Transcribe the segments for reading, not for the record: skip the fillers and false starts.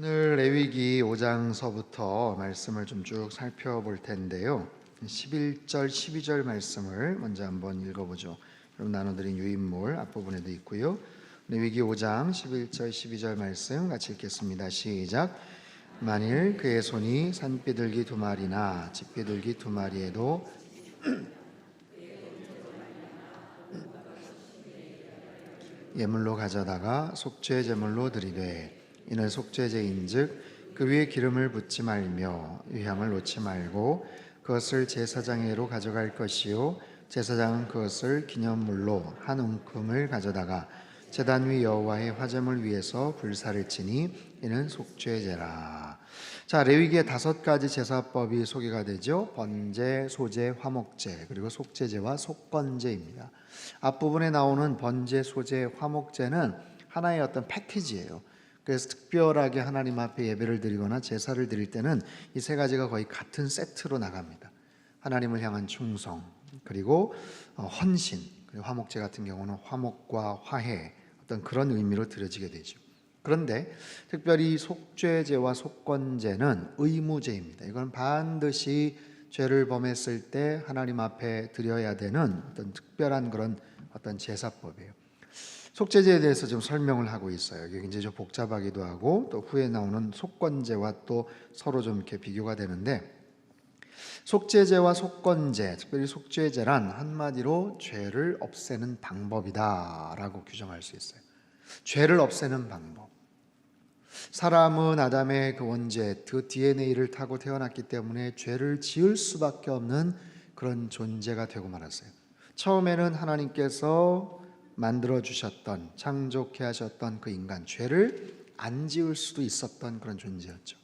오늘 레위기 5장서부터 말씀을 좀 쭉 살펴볼 텐데요. 11절, 12절 말씀을 먼저 한번 읽어보죠. 그럼 나눠드린 유인물 앞부분에도 있고요. 레위기 5장 11절, 12절 말씀 같이 읽겠습니다. 시작. 만일 그의 손이 산비둘기 2마리나 집비둘기 2마리에도 예물로 가져다가 속죄 제물로 드리되 이는 속죄제인즉 그 위에 기름을 붓지 말며 유향을 놓지 말고 그것을 제사장에게로 가져갈 것이요 제사장은 그것을 기념물로 한 움큼을 가져다가 제단 위 여호와의 화제물 위에서 불사를 치니 이는 속죄제라. 자, 레위기의 5가지 제사법이 소개가 되죠. 번제, 소제, 화목제, 그리고 속죄제와 속건제입니다. 앞부분에 나오는 번제, 소제, 화목제는 하나의 어떤 패키지예요. 그래서 특별하게 하나님 앞에 예배를 드리거나 제사를 드릴 때는 이 3가지가 거의 같은 세트로 나갑니다. 하나님을 향한 충성, 그리고 헌신, 그리고 화목제 같은 경우는 화목과 화해, 어떤 그런 의미로 드려지게 되죠. 그런데 특별히 속죄제와 속건제는 의무제입니다. 이건 반드시 죄를 범했을 때 하나님 앞에 드려야 되는 어떤 특별한 그런 어떤 제사법이에요. 속죄제에 대해서 좀 설명을 하고 있어요. 이게 굉장히 좀 복잡하기도 하고 또 후에 나오는 속건제와 또 서로 좀 이렇게 비교가 되는데, 속죄제와 속건제, 특별히 속죄제란 한마디로 죄를 없애는 방법이다라고 규정할 수 있어요. 죄를 없애는 방법. 사람은 아담의 그 원죄, 그 DNA를 타고 태어났기 때문에 죄를 지을 수밖에 없는 그런 존재가 되고 말았어요. 처음에는 하나님께서 만들어 주셨던, 창조케 하셨던 그 인간, 죄를 안 지을 수도 있었던 그런 존재였죠.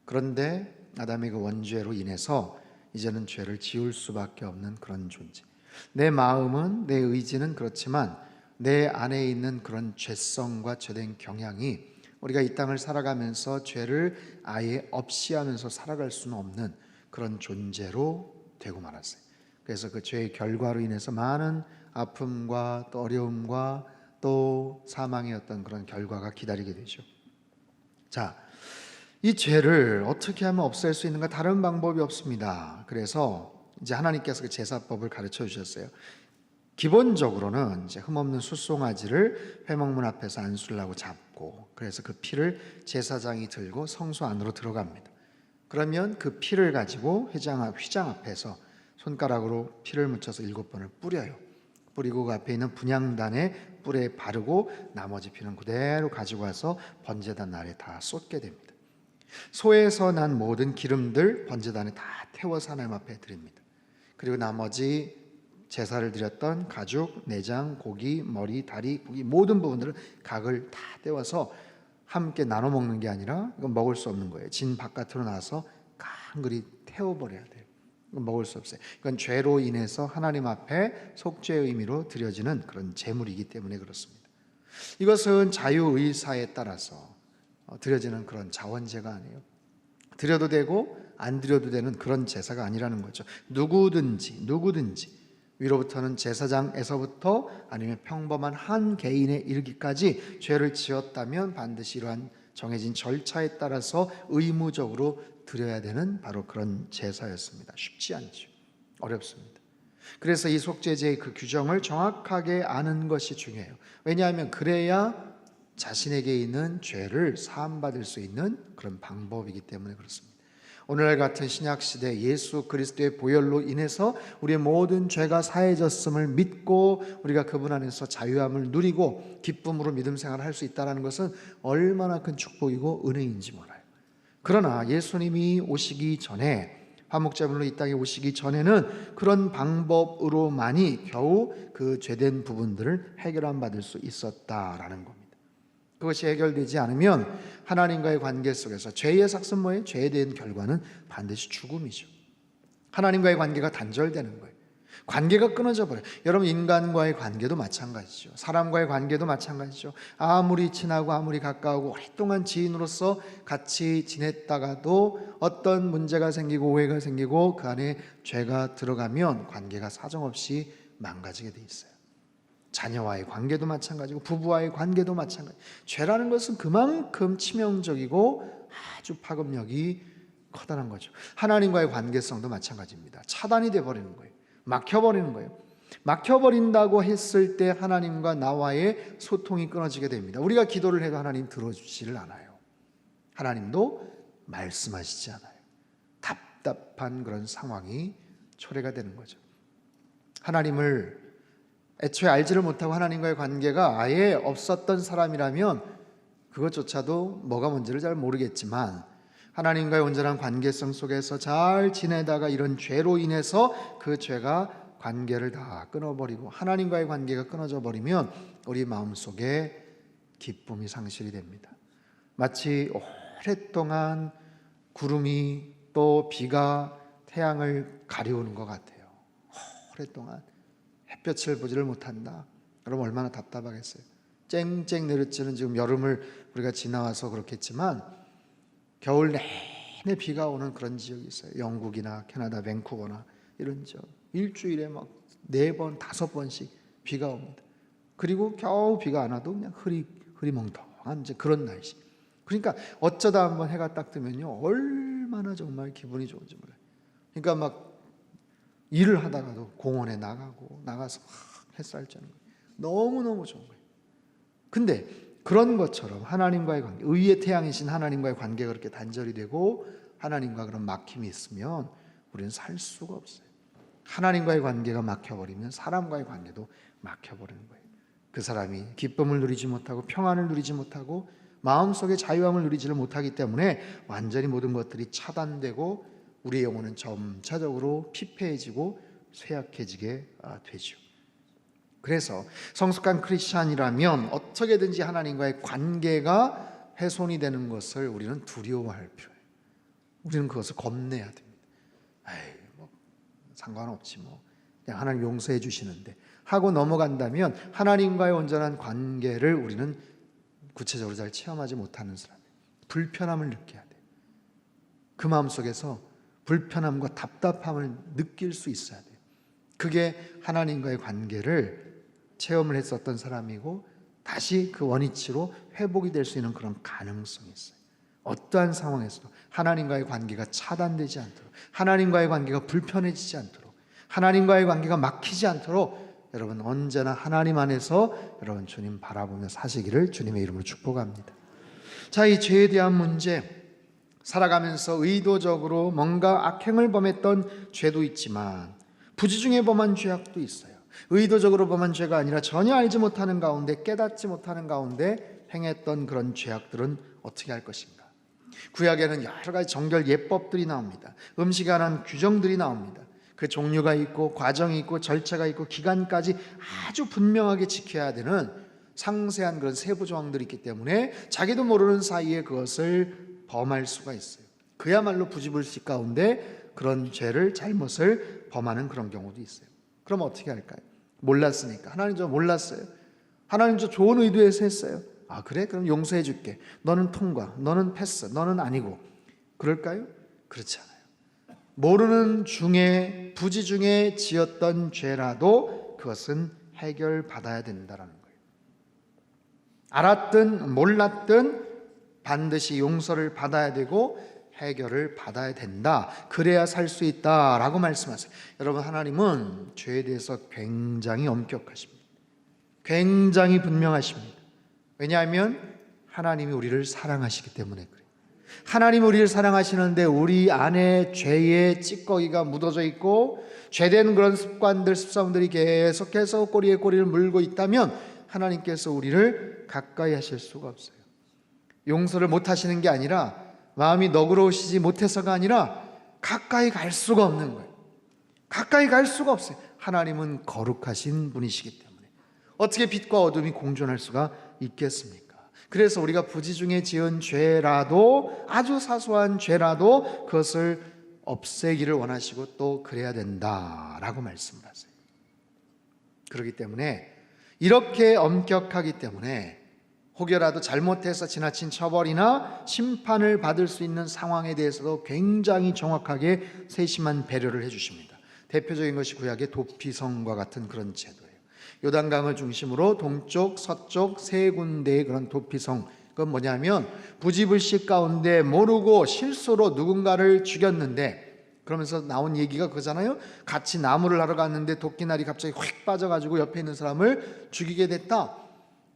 그런데 아담의 그 원죄로 인해서 이제는 죄를 지을 수밖에 없는 그런 존재. 내 마음은, 내 의지는 그렇지만 내 안에 있는 그런 죄성과 죄된 경향이 우리가 이 땅을 살아가면서 죄를 아예 없이 하면서 살아갈 수는 없는 그런 존재로 되고 말았어요. 그래서 그 죄의 결과로 인해서 많은 아픔과 또 어려움과 또 사망의 어떤 그런 결과가 기다리게 되죠. 자, 이 죄를 어떻게 하면 없앨 수 있는가? 다른 방법이 없습니다. 그래서 이제 하나님께서 그 제사법을 가르쳐 주셨어요. 기본적으로는 이제 흠없는 숫송아지를 회막문 앞에서 안수를 하고 잡고, 그래서 그 피를 제사장이 들고 성소 안으로 들어갑니다. 그러면 그 피를 가지고 휘장 앞에서 손가락으로 피를 묻혀서 7번을 뿌려요. 뿌리고 그 앞에 있는 분향단에 뿔에 바르고 나머지 피는 그대로 가지고 와서 번제단 아래 다 쏟게 됩니다. 소에서 난 모든 기름들 번제단에 다 태워서 하나님 앞에 드립니다. 그리고 나머지 제사를 드렸던 가죽, 내장, 고기, 머리, 다리, 고기 모든 부분들을 각을 다 떼워서 함께 나눠 먹는 게 아니라 이건 먹을 수 없는 거예요. 진 바깥으로 나와서 깡그리 태워버려야 돼요. 이건 먹을 수 없어요. 이건 죄로 인해서 하나님 앞에 속죄의 의미로 드려지는 그런 제물이기 때문에 그렇습니다. 이것은 자유의사에 따라서 드려지는 그런 자원제가 아니에요. 드려도 되고 안 드려도 되는 그런 제사가 아니라는 거죠. 누구든지 위로부터는 제사장에서부터 아니면 평범한 한 개인에 이르기까지 죄를 지었다면 반드시 이러한 정해진 절차에 따라서 의무적으로 드려야 되는 바로 그런 제사였습니다. 쉽지 않죠. 어렵습니다. 그래서 이 속죄제의 그 규정을 정확하게 아는 것이 중요해요. 왜냐하면 그래야 자신에게 있는 죄를 사함받을 수 있는 그런 방법이기 때문에 그렇습니다. 오늘날 같은 신약시대 예수 그리스도의 보혈로 인해서 우리의 모든 죄가 사해졌음을 믿고 우리가 그분 안에서 자유함을 누리고 기쁨으로 믿음 생활을 할 수 있다는 것은 얼마나 큰 축복이고 은혜인지 몰라요. 그러나 예수님이 오시기 전에, 화목제물로 이 땅에 오시기 전에는 그런 방법으로만이 겨우 그 죄된 부분들을 해결함 받을 수 있었다라는 겁니다. 그것이 해결되지 않으면 하나님과의 관계 속에서 죄의 삭은 뭐예요? 죄에 대한 결과는 반드시 죽음이죠. 하나님과의 관계가 단절되는 거예요. 관계가 끊어져 버려요. 여러분, 인간과의 관계도 마찬가지죠. 사람과의 관계도 마찬가지죠. 아무리 친하고 아무리 가까우고 오랫동안 지인으로서 같이 지냈다가도 어떤 문제가 생기고 오해가 생기고 그 안에 죄가 들어가면 관계가 사정없이 망가지게 돼 있어요. 자녀와의 관계도 마찬가지고 부부와의 관계도 마찬가지. 죄라는 것은 그만큼 치명적이고 아주 파급력이 커다란 거죠. 하나님과의 관계성도 마찬가지입니다. 차단이 돼버리는 거예요. 막혀버리는 거예요. 막혀버린다고 했을 때 하나님과 나와의 소통이 끊어지게 됩니다. 우리가 기도를 해도 하나님 들어주지를 않아요. 하나님도 말씀하시지 않아요. 답답한 그런 상황이 초래가 되는 거죠. 하나님을 애초에 알지를 못하고 하나님과의 관계가 아예 없었던 사람이라면 그것조차도 뭐가 뭔지를 잘 모르겠지만, 하나님과의 온전한 관계성 속에서 잘 지내다가 이런 죄로 인해서 그 죄가 관계를 다 끊어버리고 하나님과의 관계가 끊어져 버리면 우리 마음속에 기쁨이 상실이 됩니다. 마치 오랫동안 구름이 또 비가 태양을 가리우는 것 같아요. 오랫동안 햇볕을 보지를 못한다. 그럼 얼마나 답답하겠어요. 쨍쨍 내리쬐는 지금 여름을 우리가 지나와서 그렇겠지만 겨울 내내 비가 오는 그런 지역이 있어요. 영국이나 캐나다, 밴쿠버나 이런 지역. 일주일에 막 4번, 5번씩 비가 옵니다. 그리고 겨우 비가 안 와도 그냥 흐리멍텅한 이제 그런 날씨. 그러니까 어쩌다 한번 해가 딱 뜨면요, 얼마나 정말 기분이 좋은지 몰라요. 그러니까 막 일을 하다가도 공원에 나가서 막 햇살 쬐는 거예요. 너무너무 좋은 거예요. 근데 그런 것처럼 하나님과의 관계, 의의 태양이신 하나님과의 관계가 그렇게 단절이 되고 하나님과 그런 막힘이 있으면 우리는 살 수가 없어요. 하나님과의 관계가 막혀버리면 사람과의 관계도 막혀버리는 거예요. 그 사람이 기쁨을 누리지 못하고 평안을 누리지 못하고 마음속의 자유함을 누리지를 못하기 때문에 완전히 모든 것들이 차단되고 우리의 영혼은 점차적으로 피폐해지고 쇠약해지게 되죠. 그래서 성숙한 크리스찬이라면 어떻게든지 하나님과의 관계가 훼손이 되는 것을 우리는 두려워할 필요해요. 우리는 그것을 겁내야 됩니다. 뭐 상관없지 뭐, 그냥 하나님 용서해 주시는데 하고 넘어간다면 하나님과의 온전한 관계를 우리는 구체적으로 잘 체험하지 못하는 사람이에요. 불편함을 느껴야 돼요. 그 마음속에서 불편함과 답답함을 느낄 수 있어야 돼요. 그게 하나님과의 관계를 체험을 했었던 사람이고 다시 그 원위치로 회복이 될 수 있는 그런 가능성이 있어요. 어떠한 상황에서도 하나님과의 관계가 차단되지 않도록, 하나님과의 관계가 불편해지지 않도록, 하나님과의 관계가 막히지 않도록 여러분 언제나 하나님 안에서 여러분 주님 바라보며 사시기를 주님의 이름으로 축복합니다. 자, 이 죄에 대한 문제, 살아가면서 의도적으로 뭔가 악행을 범했던 죄도 있지만 부지중에 범한 죄악도 있어요. 의도적으로 범한 죄가 아니라 전혀 알지 못하는 가운데, 깨닫지 못하는 가운데 행했던 그런 죄악들은 어떻게 할 것인가? 구약에는 여러 가지 정결 예법들이 나옵니다. 음식에 관한 규정들이 나옵니다. 그 종류가 있고 과정이 있고 절차가 있고 기간까지 아주 분명하게 지켜야 되는 상세한 그런 세부 조항들이 있기 때문에 자기도 모르는 사이에 그것을 범할 수가 있어요. 그야말로 부지불식 가운데 그런 죄를, 잘못을 범하는 그런 경우도 있어요. 그럼 어떻게 할까요? 몰랐으니까. 하나님 저 몰랐어요. 하나님 저 좋은 의도에서 했어요. 아 그래? 그럼 용서해 줄게. 너는 통과, 너는 패스, 너는 아니고. 그럴까요? 그렇지 않아요. 모르는 중에, 부지 중에 지었던 죄라도 그것은 해결받아야 된다는 거예요. 알았든 몰랐든 반드시 용서를 받아야 되고 해결을 받아야 된다. 그래야 살 수 있다라고 말씀하세요. 여러분, 하나님은 죄에 대해서 굉장히 엄격하십니다. 굉장히 분명하십니다. 왜냐하면 하나님이 우리를 사랑하시기 때문에 그래요. 하나님이 우리를 사랑하시는데 우리 안에 죄의 찌꺼기가 묻어져 있고 죄된 그런 습관들, 습성들이 계속해서 꼬리에 꼬리를 물고 있다면 하나님께서 우리를 가까이 하실 수가 없어요. 용서를 못 하시는 게 아니라, 마음이 너그러우시지 못해서가 아니라 가까이 갈 수가 없는 거예요. 가까이 갈 수가 없어요. 하나님은 거룩하신 분이시기 때문에 어떻게 빛과 어둠이 공존할 수가 있겠습니까? 그래서 우리가 부지중에 지은 죄라도, 아주 사소한 죄라도 그것을 없애기를 원하시고 또 그래야 된다라고 말씀을 하세요. 그렇기 때문에, 이렇게 엄격하기 때문에 혹여라도 잘못해서 지나친 처벌이나 심판을 받을 수 있는 상황에 대해서도 굉장히 정확하게 세심한 배려를 해주십니다. 대표적인 것이 구약의 도피성과 같은 그런 제도예요. 요단강을 중심으로 동쪽, 서쪽 세 군데의 그런 도피성, 그건 뭐냐면 부지불식 가운데 모르고 실수로 누군가를 죽였는데, 그러면서 나온 얘기가 그거잖아요. 같이 나무를 하러 갔는데 도끼날이 갑자기 휙 빠져가지고 옆에 있는 사람을 죽이게 됐다.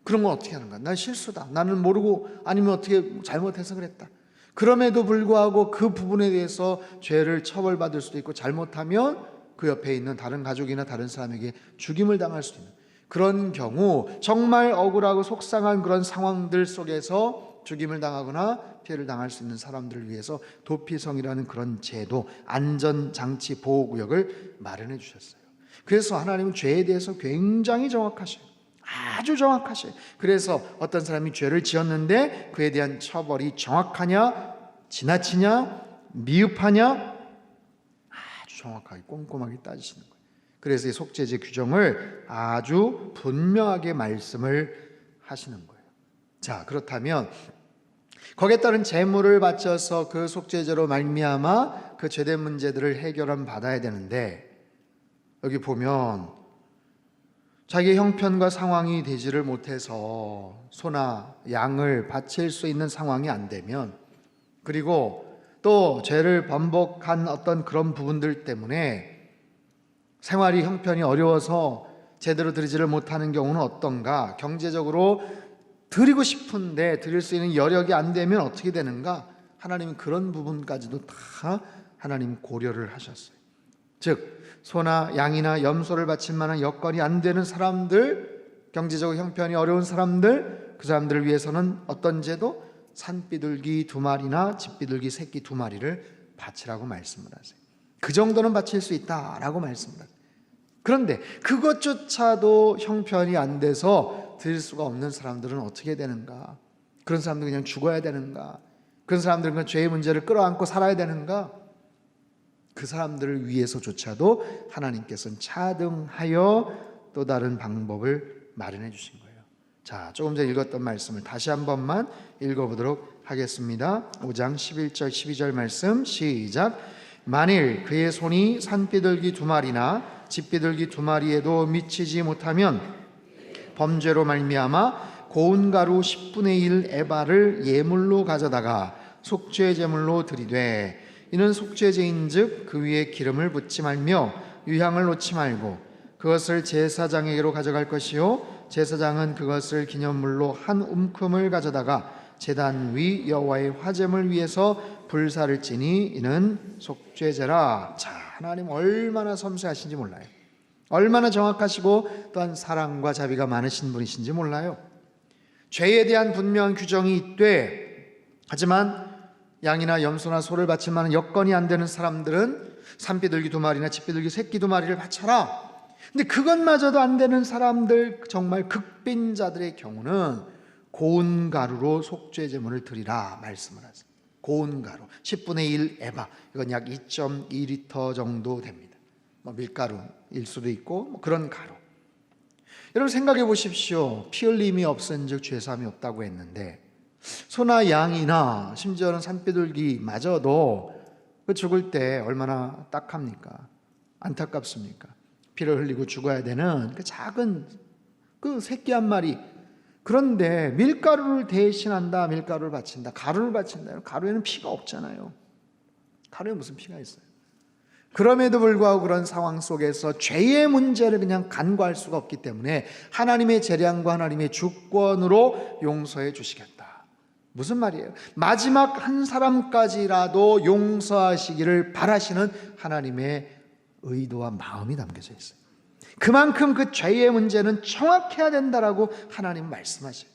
그런 건 어떻게 하는 거야? 난 실수다, 나는 모르고, 아니면 어떻게 잘못해서 그랬다. 그럼에도 불구하고 그 부분에 대해서 죄를 처벌받을 수도 있고, 잘못하면 그 옆에 있는 다른 가족이나 다른 사람에게 죽임을 당할 수도 있는 그런 경우, 정말 억울하고 속상한 그런 상황들 속에서 죽임을 당하거나 피해를 당할 수 있는 사람들을 위해서 도피성이라는 그런 제도, 안전장치 보호구역을 마련해 주셨어요. 그래서 하나님은 죄에 대해서 굉장히 정확하셔요. 아주 정확하셔요. 그래서 어떤 사람이 죄를 지었는데 그에 대한 처벌이 정확하냐, 지나치냐, 미흡하냐, 아주 정확하게 꼼꼼하게 따지시는 거예요. 그래서 이 속죄제 규정을 아주 분명하게 말씀을 하시는 거예요. 자, 그렇다면 거기에 따른 제물을 바쳐서 그 속죄제로 말미암아 그 죄된 문제들을 해결함 받아야 되는데, 여기 보면 자기의 형편과 상황이 되지를 못해서 소나 양을 바칠 수 있는 상황이 안 되면, 그리고 또 죄를 번복한 어떤 그런 부분들 때문에 생활이 형편이 어려워서 제대로 드리지를 못하는 경우는 어떤가? 경제적으로 드리고 싶은데 드릴 수 있는 여력이 안 되면 어떻게 되는가? 하나님은 그런 부분까지도 다 하나님 고려를 하셨어요. 즉 소나 양이나 염소를 바칠 만한 여건이 안 되는 사람들, 경제적으로 형편이 어려운 사람들, 그 사람들을 위해서는 어떤 제도? 산비둘기 2마리나 집비둘기 새끼 2마리를 바치라고 말씀을 하세요. 그 정도는 바칠 수 있다라고 말씀을 하세요. 그런데 그것조차도 형편이 안 돼서 드릴 수가 없는 사람들은 어떻게 되는가? 그런 사람들은 그냥 죽어야 되는가? 그런 사람들은 그 죄의 문제를 끌어안고 살아야 되는가? 그 사람들을 위해서조차도 하나님께서는 차등하여 또 다른 방법을 마련해 주신 거예요. 자, 조금 전에 읽었던 말씀을 다시 한 번만 읽어보도록 하겠습니다. 5장 11절 12절 말씀 시작. 만일 그의 손이 산비둘기 2마리나 집비둘기 2마리에도 미치지 못하면 범죄로 말미암아 고운 가루 10분의 1 에바를 예물로 가져다가 속죄 제물로 드리되, 이는 속죄제인즉 그 위에 기름을 붓지 말며 유향을 놓지 말고 그것을 제사장에게로 가져갈 것이요 제사장은 그것을 기념물로 한 움큼을 가져다가 제단 위 여호와의 화제물 위에서 불사를 지니 이는 속죄제라. 자, 하나님 얼마나 섬세하신지 몰라요. 얼마나 정확하시고 또한 사랑과 자비가 많으신 분이신지 몰라요. 죄에 대한 분명한 규정이 있되, 하지만 양이나 염소나 소를 바칠 만한 여건이 안 되는 사람들은 산비둘기 2마리나 집비둘기 새끼 2마리를 바쳐라. 근데 그것마저도 안 되는 사람들, 정말 극빈자들의 경우는 고운 가루로 속죄 제물을 드리라 말씀을 하세요. 고운 가루 10분의 1 에바, 이건 약 2.2리터 정도 됩니다. 밀가루일 수도 있고 그런 가루. 여러분 생각해 보십시오. 피 흘림이 없은즉 죄사함이 없다고 했는데, 소나 양이나 심지어는 산비둘기마저도 그 죽을 때 얼마나 딱합니까? 안타깝습니까? 피를 흘리고 죽어야 되는 그 작은 그 새끼 한 마리. 그런데 밀가루를 대신한다, 밀가루를 바친다, 가루를 바친다. 가루에는 피가 없잖아요. 가루에 무슨 피가 있어요? 그럼에도 불구하고 그런 상황 속에서 죄의 문제를 그냥 간과할 수가 없기 때문에 하나님의 재량과 하나님의 주권으로 용서해 주시겠다. 무슨 말이에요? 마지막 한 사람까지라도 용서하시기를 바라시는 하나님의 의도와 마음이 담겨져 있어요. 그만큼 그 죄의 문제는 정확해야 된다라고 하나님은 말씀하셔요.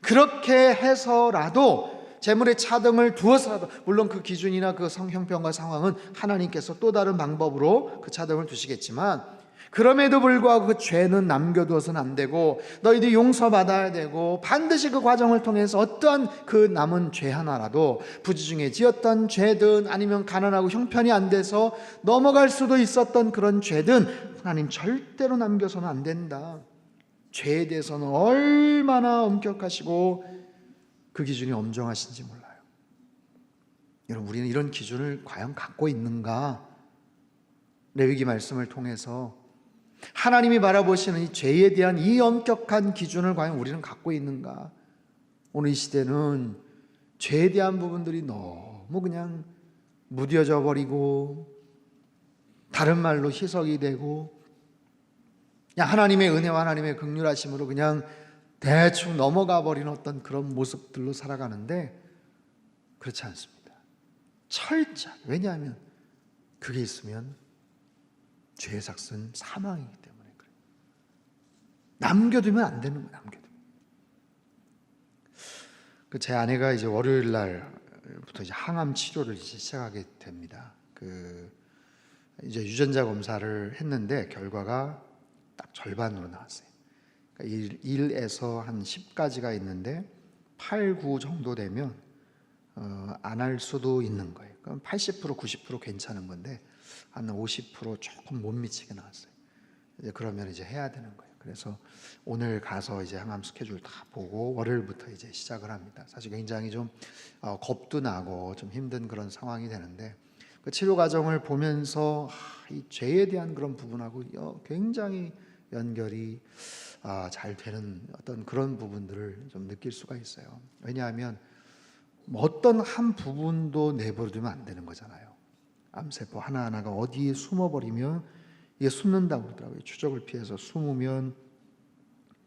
그렇게 해서라도 재물의 차등을 두어서라도, 물론 그 기준이나 그 형편과 상황은 하나님께서 또 다른 방법으로 그 차등을 두시겠지만, 그럼에도 불구하고 그 죄는 남겨두어서는 안 되고 너희들이 용서받아야 되고, 반드시 그 과정을 통해서 어떠한 그 남은 죄 하나라도, 부지 중에 지었던 죄든 아니면 가난하고 형편이 안 돼서 넘어갈 수도 있었던 그런 죄든 하나님 절대로 남겨서는 안 된다. 죄에 대해서는 얼마나 엄격하시고 그 기준이 엄정하신지 몰라요. 여러분, 우리는 이런 기준을 과연 갖고 있는가? 레위기 말씀을 통해서 하나님이 바라보시는 이 죄에 대한 이 엄격한 기준을 과연 우리는 갖고 있는가? 오늘 이 시대는 죄에 대한 부분들이 너무 그냥 무뎌져 버리고, 다른 말로 희석이 되고, 그냥 하나님의 은혜와 하나님의 긍휼하심으로 그냥 대충 넘어가 버리는 어떤 그런 모습들로 살아가는데, 그렇지 않습니다. 철저하게. 왜냐하면 그게 있으면 죄의 삭은 사망이기 때문에 그래요. 남겨두면 안 되는 거예요. 남겨두면. 제 아내가 이제 월요일 날부터 이제 항암 치료를 이제 시작하게 됩니다. 이제 유전자 검사를 했는데 결과가 딱 절반으로 나왔어요. 그러니까 1에서 한 10까지가 있는데 8, 9 정도 되면 안 할 수도 있는 거예요. 그럼 80%, 90% 괜찮은 건데 한 50% 조금 못 미치게 나왔어요. 이제 그러면 이제 해야 되는 거예요. 그래서 오늘 가서 이제 항암 스케줄 다 보고 월요일부터 이제 시작을 합니다. 사실 굉장히 좀 겁도 나고 좀 힘든 그런 상황이 되는데, 그 치료 과정을 보면서 이 죄에 대한 그런 부분하고 굉장히 연결이 잘 되는 어떤 그런 부분들을 좀 느낄 수가 있어요. 왜냐하면 어떤 한 부분도 내버려두면 안 되는 거잖아요. 암세포 하나하나가 어디에 숨어버리면 이게 숨는다고 그러더라고요. 추적을 피해서 숨으면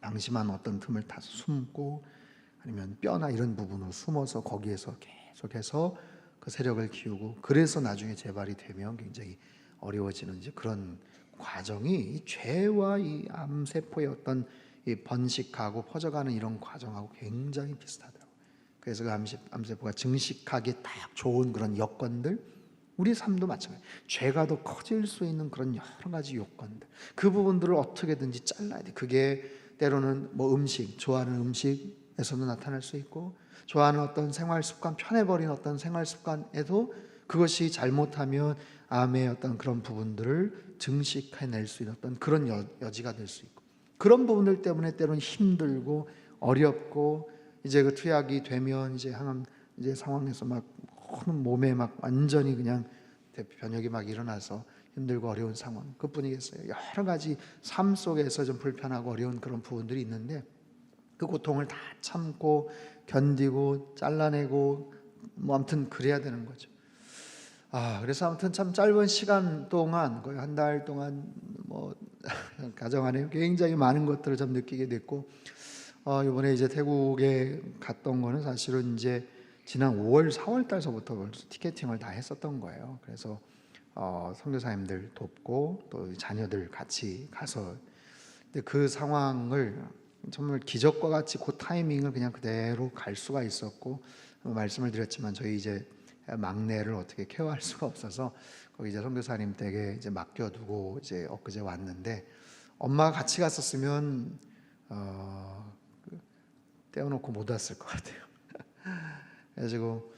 방심한 어떤 틈을 타서 숨고, 아니면 뼈나 이런 부분으로 숨어서 거기에서 계속해서 그 세력을 키우고, 그래서 나중에 재발이 되면 굉장히 어려워지는 이제 그런 과정이 이 죄와 이 암세포의 어떤 이 번식하고 퍼져가는 이런 과정하고 굉장히 비슷하더라고요. 그래서 그 암세포가 증식하기 딱 좋은 그런 여건들, 우리 삶도 마찬가지예요. 죄가 더 커질 수 있는 그런 여러 가지 요건들, 그 부분들을 어떻게든지 잘라야 돼. 그게 때로는 뭐 좋아하는 음식에서도 나타날 수 있고, 좋아하는 어떤 생활 습관, 편해버린 어떤 생활 습관에도 그것이 잘못하면 암의 어떤 그런 부분들을 증식해낼 수 있는 어떤 그런 여지가 될 수 있고, 그런 부분들 때문에 때로는 힘들고 어렵고, 이제 그 투약이 되면 이제 항암 이제 상황에서 막 몸에 막 완전히 그냥 변혁이 막 일어나서 힘들고 어려운 상황, 그뿐이겠어요. 여러 가지 삶 속에서 좀 불편하고 어려운 그런 부분들이 있는데, 그 고통을 다 참고 견디고 잘라내고 뭐 아무튼 그래야 되는 거죠. 그래서 아무튼 참 짧은 시간 동안, 거의 한 달 동안 뭐 가정 안에 굉장히 많은 것들을 좀 느끼게 됐고, 이번에 이제 태국에 갔던 거는 사실은 이제 지난 5월, 4월 달서부터 벌써 티켓팅을 다 했었던 거예요. 그래서 선교사님들 돕고 또 자녀들 같이 가서, 근데 그 상황을 정말 기적과 같이 그 타이밍을 그냥 그대로 갈 수가 있었고, 말씀을 드렸지만 저희 이제 막내를 어떻게 케어할 수가 없어서 거기 이제 선교사님 댁에 이제 맡겨두고 이제 엊그제 왔는데, 엄마가 같이 갔었으면 떼어놓고 못 왔을 것 같아요. 그래가지고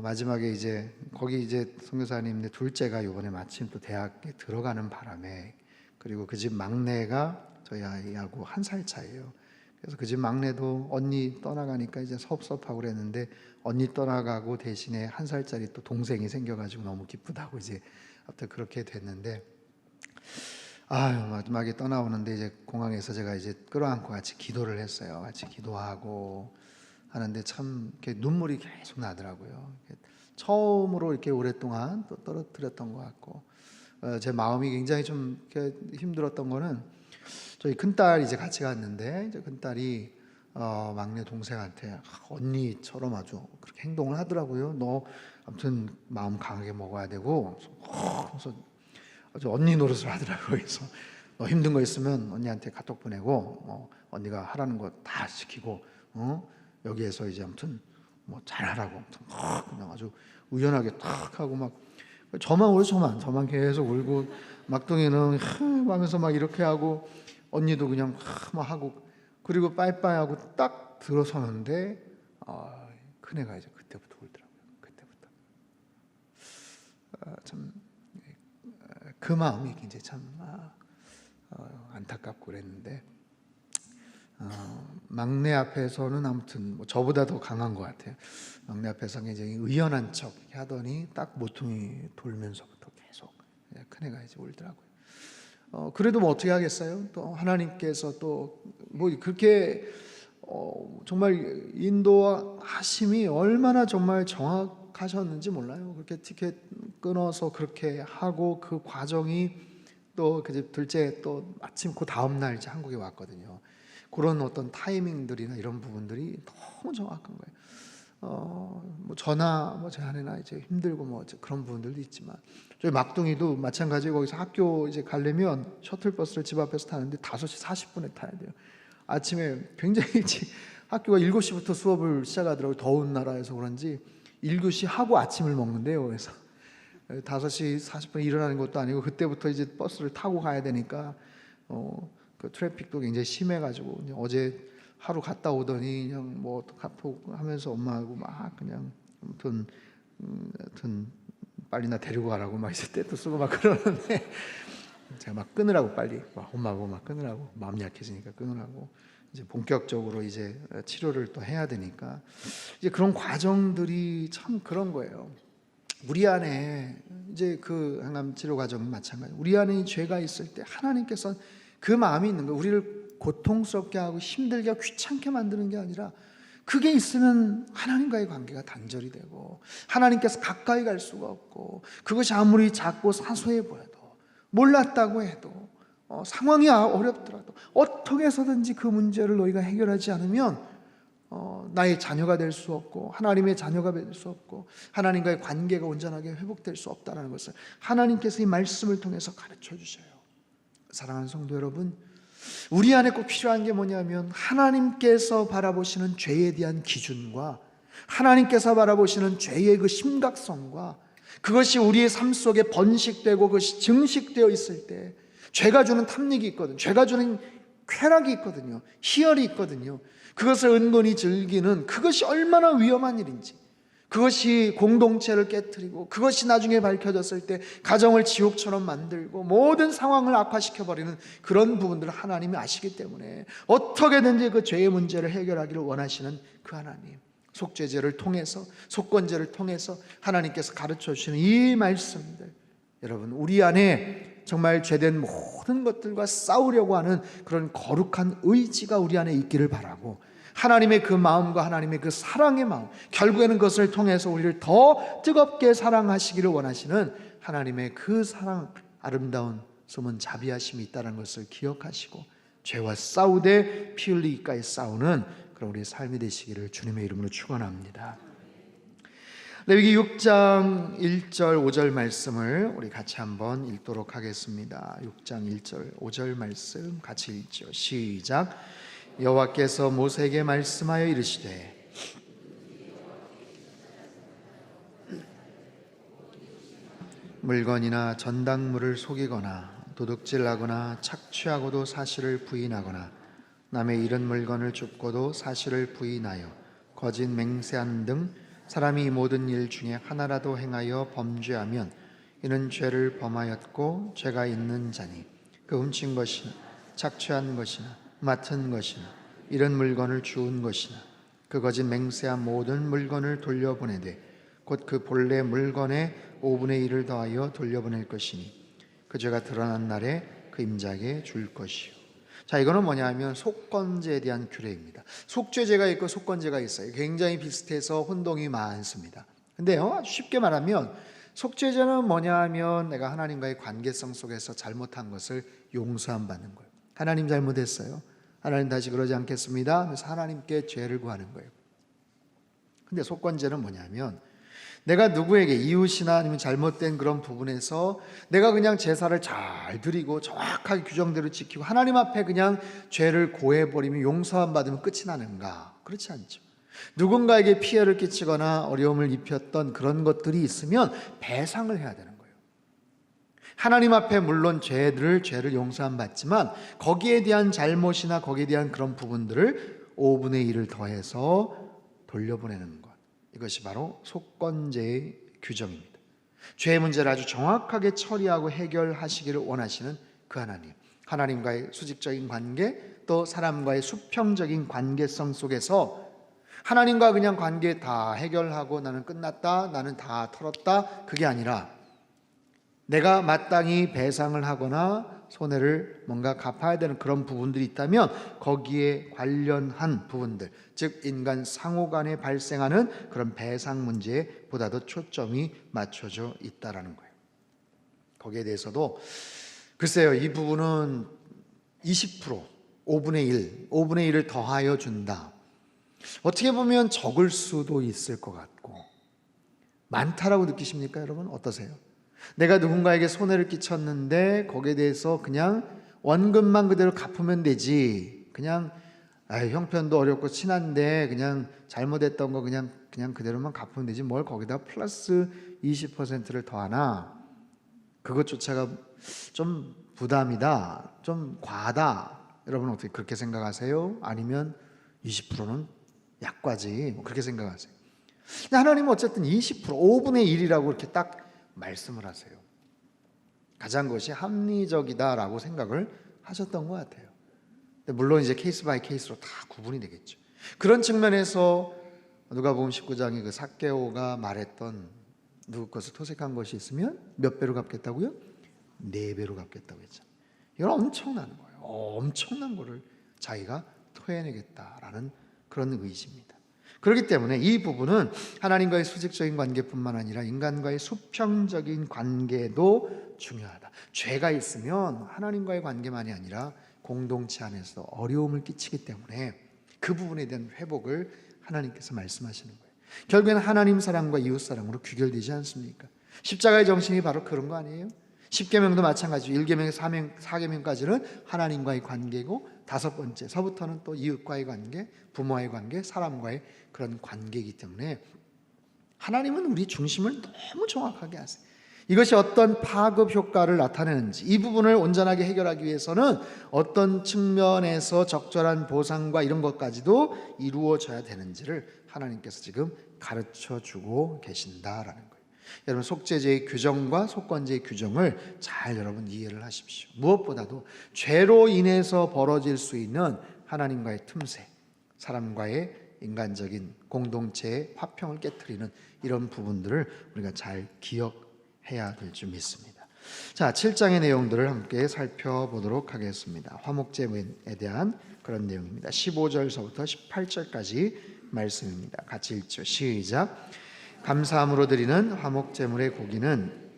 마지막에 이제 거기 이제 선교사님 둘째가 이번에 마침 또 대학에 들어가는 바람에, 그리고 그 집 막내가 저희 아이하고 1살 차이예요. 그래서 그 집 막내도 언니 떠나가니까 이제 섭섭하고 그랬는데, 언니 떠나가고 대신에 1살짜리 또 동생이 생겨가지고 너무 기쁘다고 이제 아무튼 그렇게 됐는데, 마지막에 떠나오는데 이제 공항에서 제가 이제 끌어안고 같이 기도를 했어요. 같이 기도하고 하는데 참 이렇게 눈물이 계속 나더라고요. 처음으로 이렇게 오랫동안 또 떨어뜨렸던 것 같고, 제 마음이 굉장히 좀 이렇게 힘들었던 거는, 저희 큰딸 이제 같이 갔는데, 이제 큰딸이 막내 동생한테 언니처럼 아주 그렇게 행동을 하더라고요. 너 아무튼 마음 강하게 먹어야 되고, 그래서 아주 언니 노릇을 하더라고요. 그래서 너 힘든 거 있으면 언니한테 카톡 보내고 언니가 하라는 거 다 시키고, 여기에서 이제 아무튼 뭐 잘하라고, 아무튼 그냥 아주 의연하게 탁 하고, 막 저만 울어, 저만 계속 울고, 막둥이는 하면서 막 이렇게 하고, 언니도 그냥 막 하고, 그리고 빠이빠이 하고 딱 들어서는데 큰애가 이제 그때부터 울더라고요. 그때부터 참 그 마음이 굉장히 참 안타깝고 그랬는데, 막내 앞에서는 아무튼 뭐 저보다 더 강한 것 같아요. 막내 앞에서 굉장히 의연한 척 하더니 딱 모퉁이 돌면서부터 계속 큰애가 이제 울더라고요. 그래도 뭐 어떻게 하겠어요? 또 하나님께서 또 뭐 그렇게 정말 인도하심이 얼마나 정말 정확하셨는지 몰라요. 그렇게 티켓 끊어서 그렇게 하고 그 과정이 또 그 둘째 또 마침 그 다음 날 이제 한국에 왔거든요. 그런 어떤 타이밍들이나 이런 부분들이 너무 정확한 거예요. 뭐 저나 뭐 제 아내나 이제 힘들고 뭐 그런 부분들도 있지만 저희 막둥이도 마찬가지고 거기서 학교 이제 가려면 셔틀버스를 집 앞에서 타는데 5시 40분에 타야 돼요. 아침에 굉장히 일찍 학교가 7시부터 수업을 시작하더라고요. 더운 나라에서 그런지 1교시 하고 아침을 먹는데요. 그래서 5시 40분에 일어나는 것도 아니고 그때부터 이제 버스를 타고 가야 되니까 그 트래픽도 굉장히 심해가지고 어제 하루 갔다 오더니 그냥 뭐 카톡 하면서 엄마하고 막 그냥 아무튼 빨리 나 데리고 가라고 막 이제 떼도 쓰고 막 그러는데 제가 막 끊으라고 빨리 엄마하고 막 끊으라고 마음 약해지니까 끊으라고 이제 본격적으로 이제 치료를 또 해야 되니까 이제 그런 과정들이 참 그런 거예요. 우리 안에 이제 그 항암 치료 과정은 마찬가지. 우리 안에 죄가 있을 때 하나님께서 그 마음이 있는 거예요. 우리를 고통스럽게 하고 힘들게 하고 귀찮게 만드는 게 아니라 그게 있으면 하나님과의 관계가 단절이 되고 하나님께서 가까이 갈 수가 없고 그것이 아무리 작고 사소해 보여도 몰랐다고 해도 상황이 어렵더라도 어떻게 해서든지 그 문제를 너희가 해결하지 않으면 나의 자녀가 될 수 없고 하나님의 자녀가 될 수 없고 하나님과의 관계가 온전하게 회복될 수 없다는 것을 하나님께서 이 말씀을 통해서 가르쳐 주셔요. 사랑하는 성도 여러분, 우리 안에 꼭 필요한 게 뭐냐면 하나님께서 바라보시는 죄에 대한 기준과 하나님께서 바라보시는 죄의 그 심각성과 그것이 우리의 삶 속에 번식되고 그것이 증식되어 있을 때 죄가 주는 탐닉이 있거든요. 죄가 주는 쾌락이 있거든요. 희열이 있거든요. 그것을 은근히 즐기는 그것이 얼마나 위험한 일인지, 그것이 공동체를 깨트리고 그것이 나중에 밝혀졌을 때 가정을 지옥처럼 만들고 모든 상황을 악화시켜버리는 그런 부분들을 하나님이 아시기 때문에 어떻게든지 그 죄의 문제를 해결하기를 원하시는 그 하나님, 속죄제를 통해서 속건제를 통해서 하나님께서 가르쳐 주시는 이 말씀들, 여러분 우리 안에 정말 죄된 모든 것들과 싸우려고 하는 그런 거룩한 의지가 우리 안에 있기를 바라고 하나님의 그 마음과 하나님의 그 사랑의 마음, 결국에는 그것을 통해서 우리를 더 뜨겁게 사랑하시기를 원하시는 하나님의 그 사랑, 아름다운 숨은 자비하심이 있다는 것을 기억하시고 죄와 싸우되 피 흘리기까지 싸우는 그런 우리의 삶이 되시기를 주님의 이름으로 축원합니다. 레위기 6장 1절 5절 말씀을 우리 같이 한번 읽도록 하겠습니다. 6장 1절 5절 말씀 같이 읽죠. 시작. 여호와께서 모세에게 말씀하여 이르시되 물건이나 전당물을 속이거나 도둑질하거나 착취하고도 사실을 부인하거나 남의 잃은 물건을 줍고도 사실을 부인하여 거짓 맹세한 등 사람이 모든 일 중에 하나라도 행하여 범죄하면 이는 죄를 범하였고 죄가 있는 자니 그 훔친 것이나 착취한 것이나 맡은 것이나 잃은 물건을 주운 것이나 그 거짓 맹세한 모든 물건을 돌려보내되 곧 그 본래 물건의 5분의 1을 더하여 돌려보낼 것이니 그 죄가 드러난 날에 그 임자에게 줄 것이요. 자, 이거는 뭐냐면 속건제에 대한 규례입니다. 속죄제가 있고 속건제가 있어요. 굉장히 비슷해서 혼동이 많습니다. 근데요, 쉽게 말하면 속죄제는 뭐냐 하면 내가 하나님과의 관계성 속에서 잘못한 것을 용서함 받는 거예요. 하나님 잘못했어요. 하나님 다시 그러지 않겠습니다. 그래서 하나님께 죄를 구하는 거예요. 근데 속건제는 뭐냐면 내가 누구에게 이웃이나 아니면 잘못된 그런 부분에서 내가 그냥 제사를 잘 드리고 정확하게 규정대로 지키고 하나님 앞에 그냥 죄를 고해버리면 용서함 받으면 끝이 나는가? 그렇지 않죠. 누군가에게 피해를 끼치거나 어려움을 입혔던 그런 것들이 있으면 배상을 해야 되는 거예요. 하나님 앞에 물론 죄를 용서함 받지만 거기에 대한 잘못이나 거기에 대한 그런 부분들을 5분의 1을 더해서 돌려보내는 것, 이것이 바로 속건제의 규정입니다. 죄의 문제를 아주 정확하게 처리하고 해결하시기를 원하시는 그 하나님, 하나님과의 수직적인 관계, 또 사람과의 수평적인 관계성 속에서 하나님과 그냥 관계 다 해결하고 나는 끝났다, 나는 다 털었다, 그게 아니라 내가 마땅히 배상을 하거나 손해를 뭔가 갚아야 되는 그런 부분들이 있다면 거기에 관련한 부분들, 즉 인간 상호 간에 발생하는 그런 배상 문제에 보다 더 초점이 맞춰져 있다라는 거예요. 거기에 대해서도 글쎄요, 이 부분은 20%, 5분의 1, 5분의 1을 더하여 준다. 어떻게 보면 적을 수도 있을 것 같고, 많다라고 느끼십니까, 여러분? 어떠세요? 내가 누군가에게 손해를 끼쳤는데 거기에 대해서 그냥 원금만 그대로 갚으면 되지, 그냥 형편도 어렵고 친한데 그냥 잘못했던 거 그냥 그대로만 갚으면 되지, 뭘 거기다 플러스 20%를 더하나, 그것조차가 좀 부담이다, 좀 과하다. 여러분 어떻게 그렇게 생각하세요? 아니면 20%는 약과지, 뭐 그렇게 생각하세요? 근데 하나님은 어쨌든 20%, 5분의 1이라고 이렇게 딱 말씀을 하세요. 가장 그것이 합리적이다라고 생각을 하셨던 것 같아요. 물론 이제 케이스 바이 케이스로 다 구분이 되겠죠. 그런 측면에서 누가복음 19장에 그 삭개오가 말했던, 누구 것을 토색한 것이 있으면 몇 배로 갚겠다고요? 4배로 갚겠다고 했죠. 이건 엄청난 거예요. 엄청난 거를 자기가 토해내겠다라는 그런 의지입니다. 그렇기 때문에 이 부분은 하나님과의 수직적인 관계뿐만 아니라 인간과의 수평적인 관계도 중요하다. 죄가 있으면 하나님과의 관계만이 아니라 공동체 안에서 어려움을 끼치기 때문에 그 부분에 대한 회복을 하나님께서 말씀하시는 거예요. 결국에는 하나님 사랑과 이웃 사랑으로 귀결되지 않습니까? 십자가의 정신이 바로 그런 거 아니에요? 10계명도 마찬가지죠. 1계명, 4계명까지는 하나님과의 관계고, 5번째 서부터는 또 이웃과의 관계, 부모와의 관계, 사람과의 그런 관계이기 때문에 하나님은 우리 중심을 너무 정확하게 하세요. 이것이 어떤 파급 효과를 나타내는지, 이 부분을 온전하게 해결하기 위해서는 어떤 측면에서 적절한 보상과 이런 것까지도 이루어져야 되는지를 하나님께서 지금 가르쳐주고 계신다라는 거예요. 여러분, 속죄제의 규정과 속건제의 규정을 잘 여러분 이해를 하십시오. 무엇보다도 죄로 인해서 벌어질 수 있는 하나님과의 틈새, 사람과의 인간적인 공동체의 화평을 깨트리는 이런 부분들을 우리가 잘 기억해야 될 줄 믿습니다. 자, 7장의 내용들을 함께 살펴보도록 하겠습니다. 화목제물에 대한 그런 내용입니다. 15절서부터 18절까지 말씀입니다. 같이 읽죠. 시작. 감사함으로 드리는 화목제물의 고기는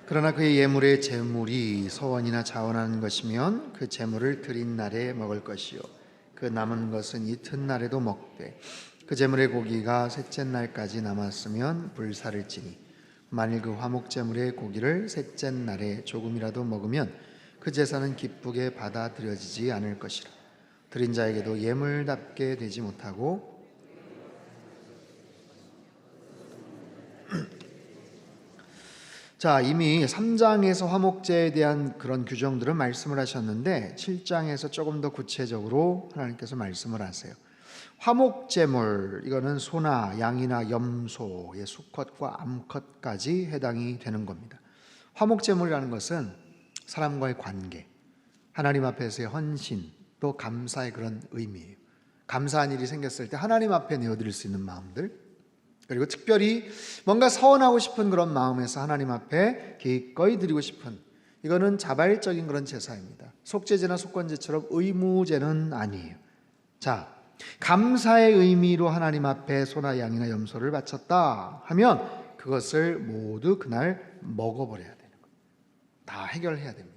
그러나 그의 예물의 제물이 서원이나 자원하는 것이면 그 제물을 드린 날에 먹을 것이요 그 남은 것은 이튿날에도 먹되, 그 제물의 고기가 셋째 날까지 남았으면 불사를 지니, 만일 그 화목제물의 고기를 셋째 날에 조금이라도 먹으면 그 제사는 기쁘게 받아들여지지 않을 것이라. 드린 자에게도 예물답게 되지 못하고 자, 이미 3장에서 화목제에 대한 그런 규정들은 말씀을 하셨는데 7장에서 조금 더 구체적으로 하나님께서 말씀을 하세요. 화목제물, 이거는 소나 양이나 염소의 수컷과 암컷까지 해당이 되는 겁니다. 화목제물이라는 것은 사람과의 관계, 하나님 앞에서의 헌신, 또 감사의 그런 의미예요. 감사한 일이 생겼을 때 하나님 앞에 내어드릴 수 있는 마음들, 그리고 특별히 뭔가 서원하고 싶은 그런 마음에서 하나님 앞에 기꺼이 드리고 싶은, 이거는 자발적인 그런 제사입니다. 속죄제나 속건제처럼 의무제는 아니에요. 자, 감사의 의미로 하나님 앞에 소나 양이나 염소를 바쳤다 하면 그것을 모두 그날 먹어버려야 되는 거예요. 다 해결해야 됩니다.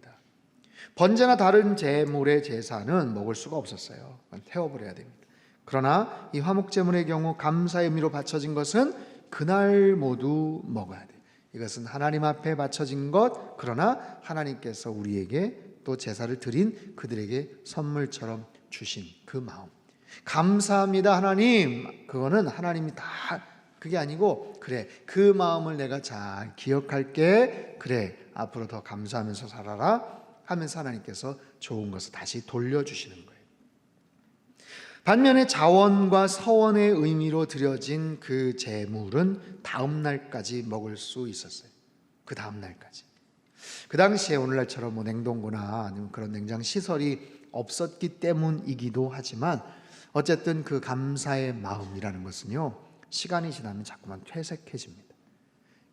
번제나 다른 제물의 제사는 먹을 수가 없었어요. 태워버려야 됩니다. 그러나 이 화목제물의 경우 감사의 의미로 바쳐진 것은 그날 모두 먹어야 돼요. 이것은 하나님 앞에 바쳐진 것, 그러나 하나님께서 우리에게 또 제사를 드린 그들에게 선물처럼 주신 그 마음, 감사합니다 하나님, 그거는 하나님이 다, 그게 아니고, 그래 그 마음을 내가 잘 기억할게, 그래 앞으로 더 감사하면서 살아라 하면서 하나님께서 좋은 것을 다시 돌려주시는 거예요. 반면에 자원과 서원의 의미로 드려진 그 제물은 다음 날까지 먹을 수 있었어요. 그 다음 날까지. 그 당시에 오늘날처럼 뭐 냉동고나 아니면 그런 냉장 시설이 없었기 때문이기도 하지만, 어쨌든 그 감사의 마음이라는 것은요, 시간이 지나면 자꾸만 퇴색해집니다.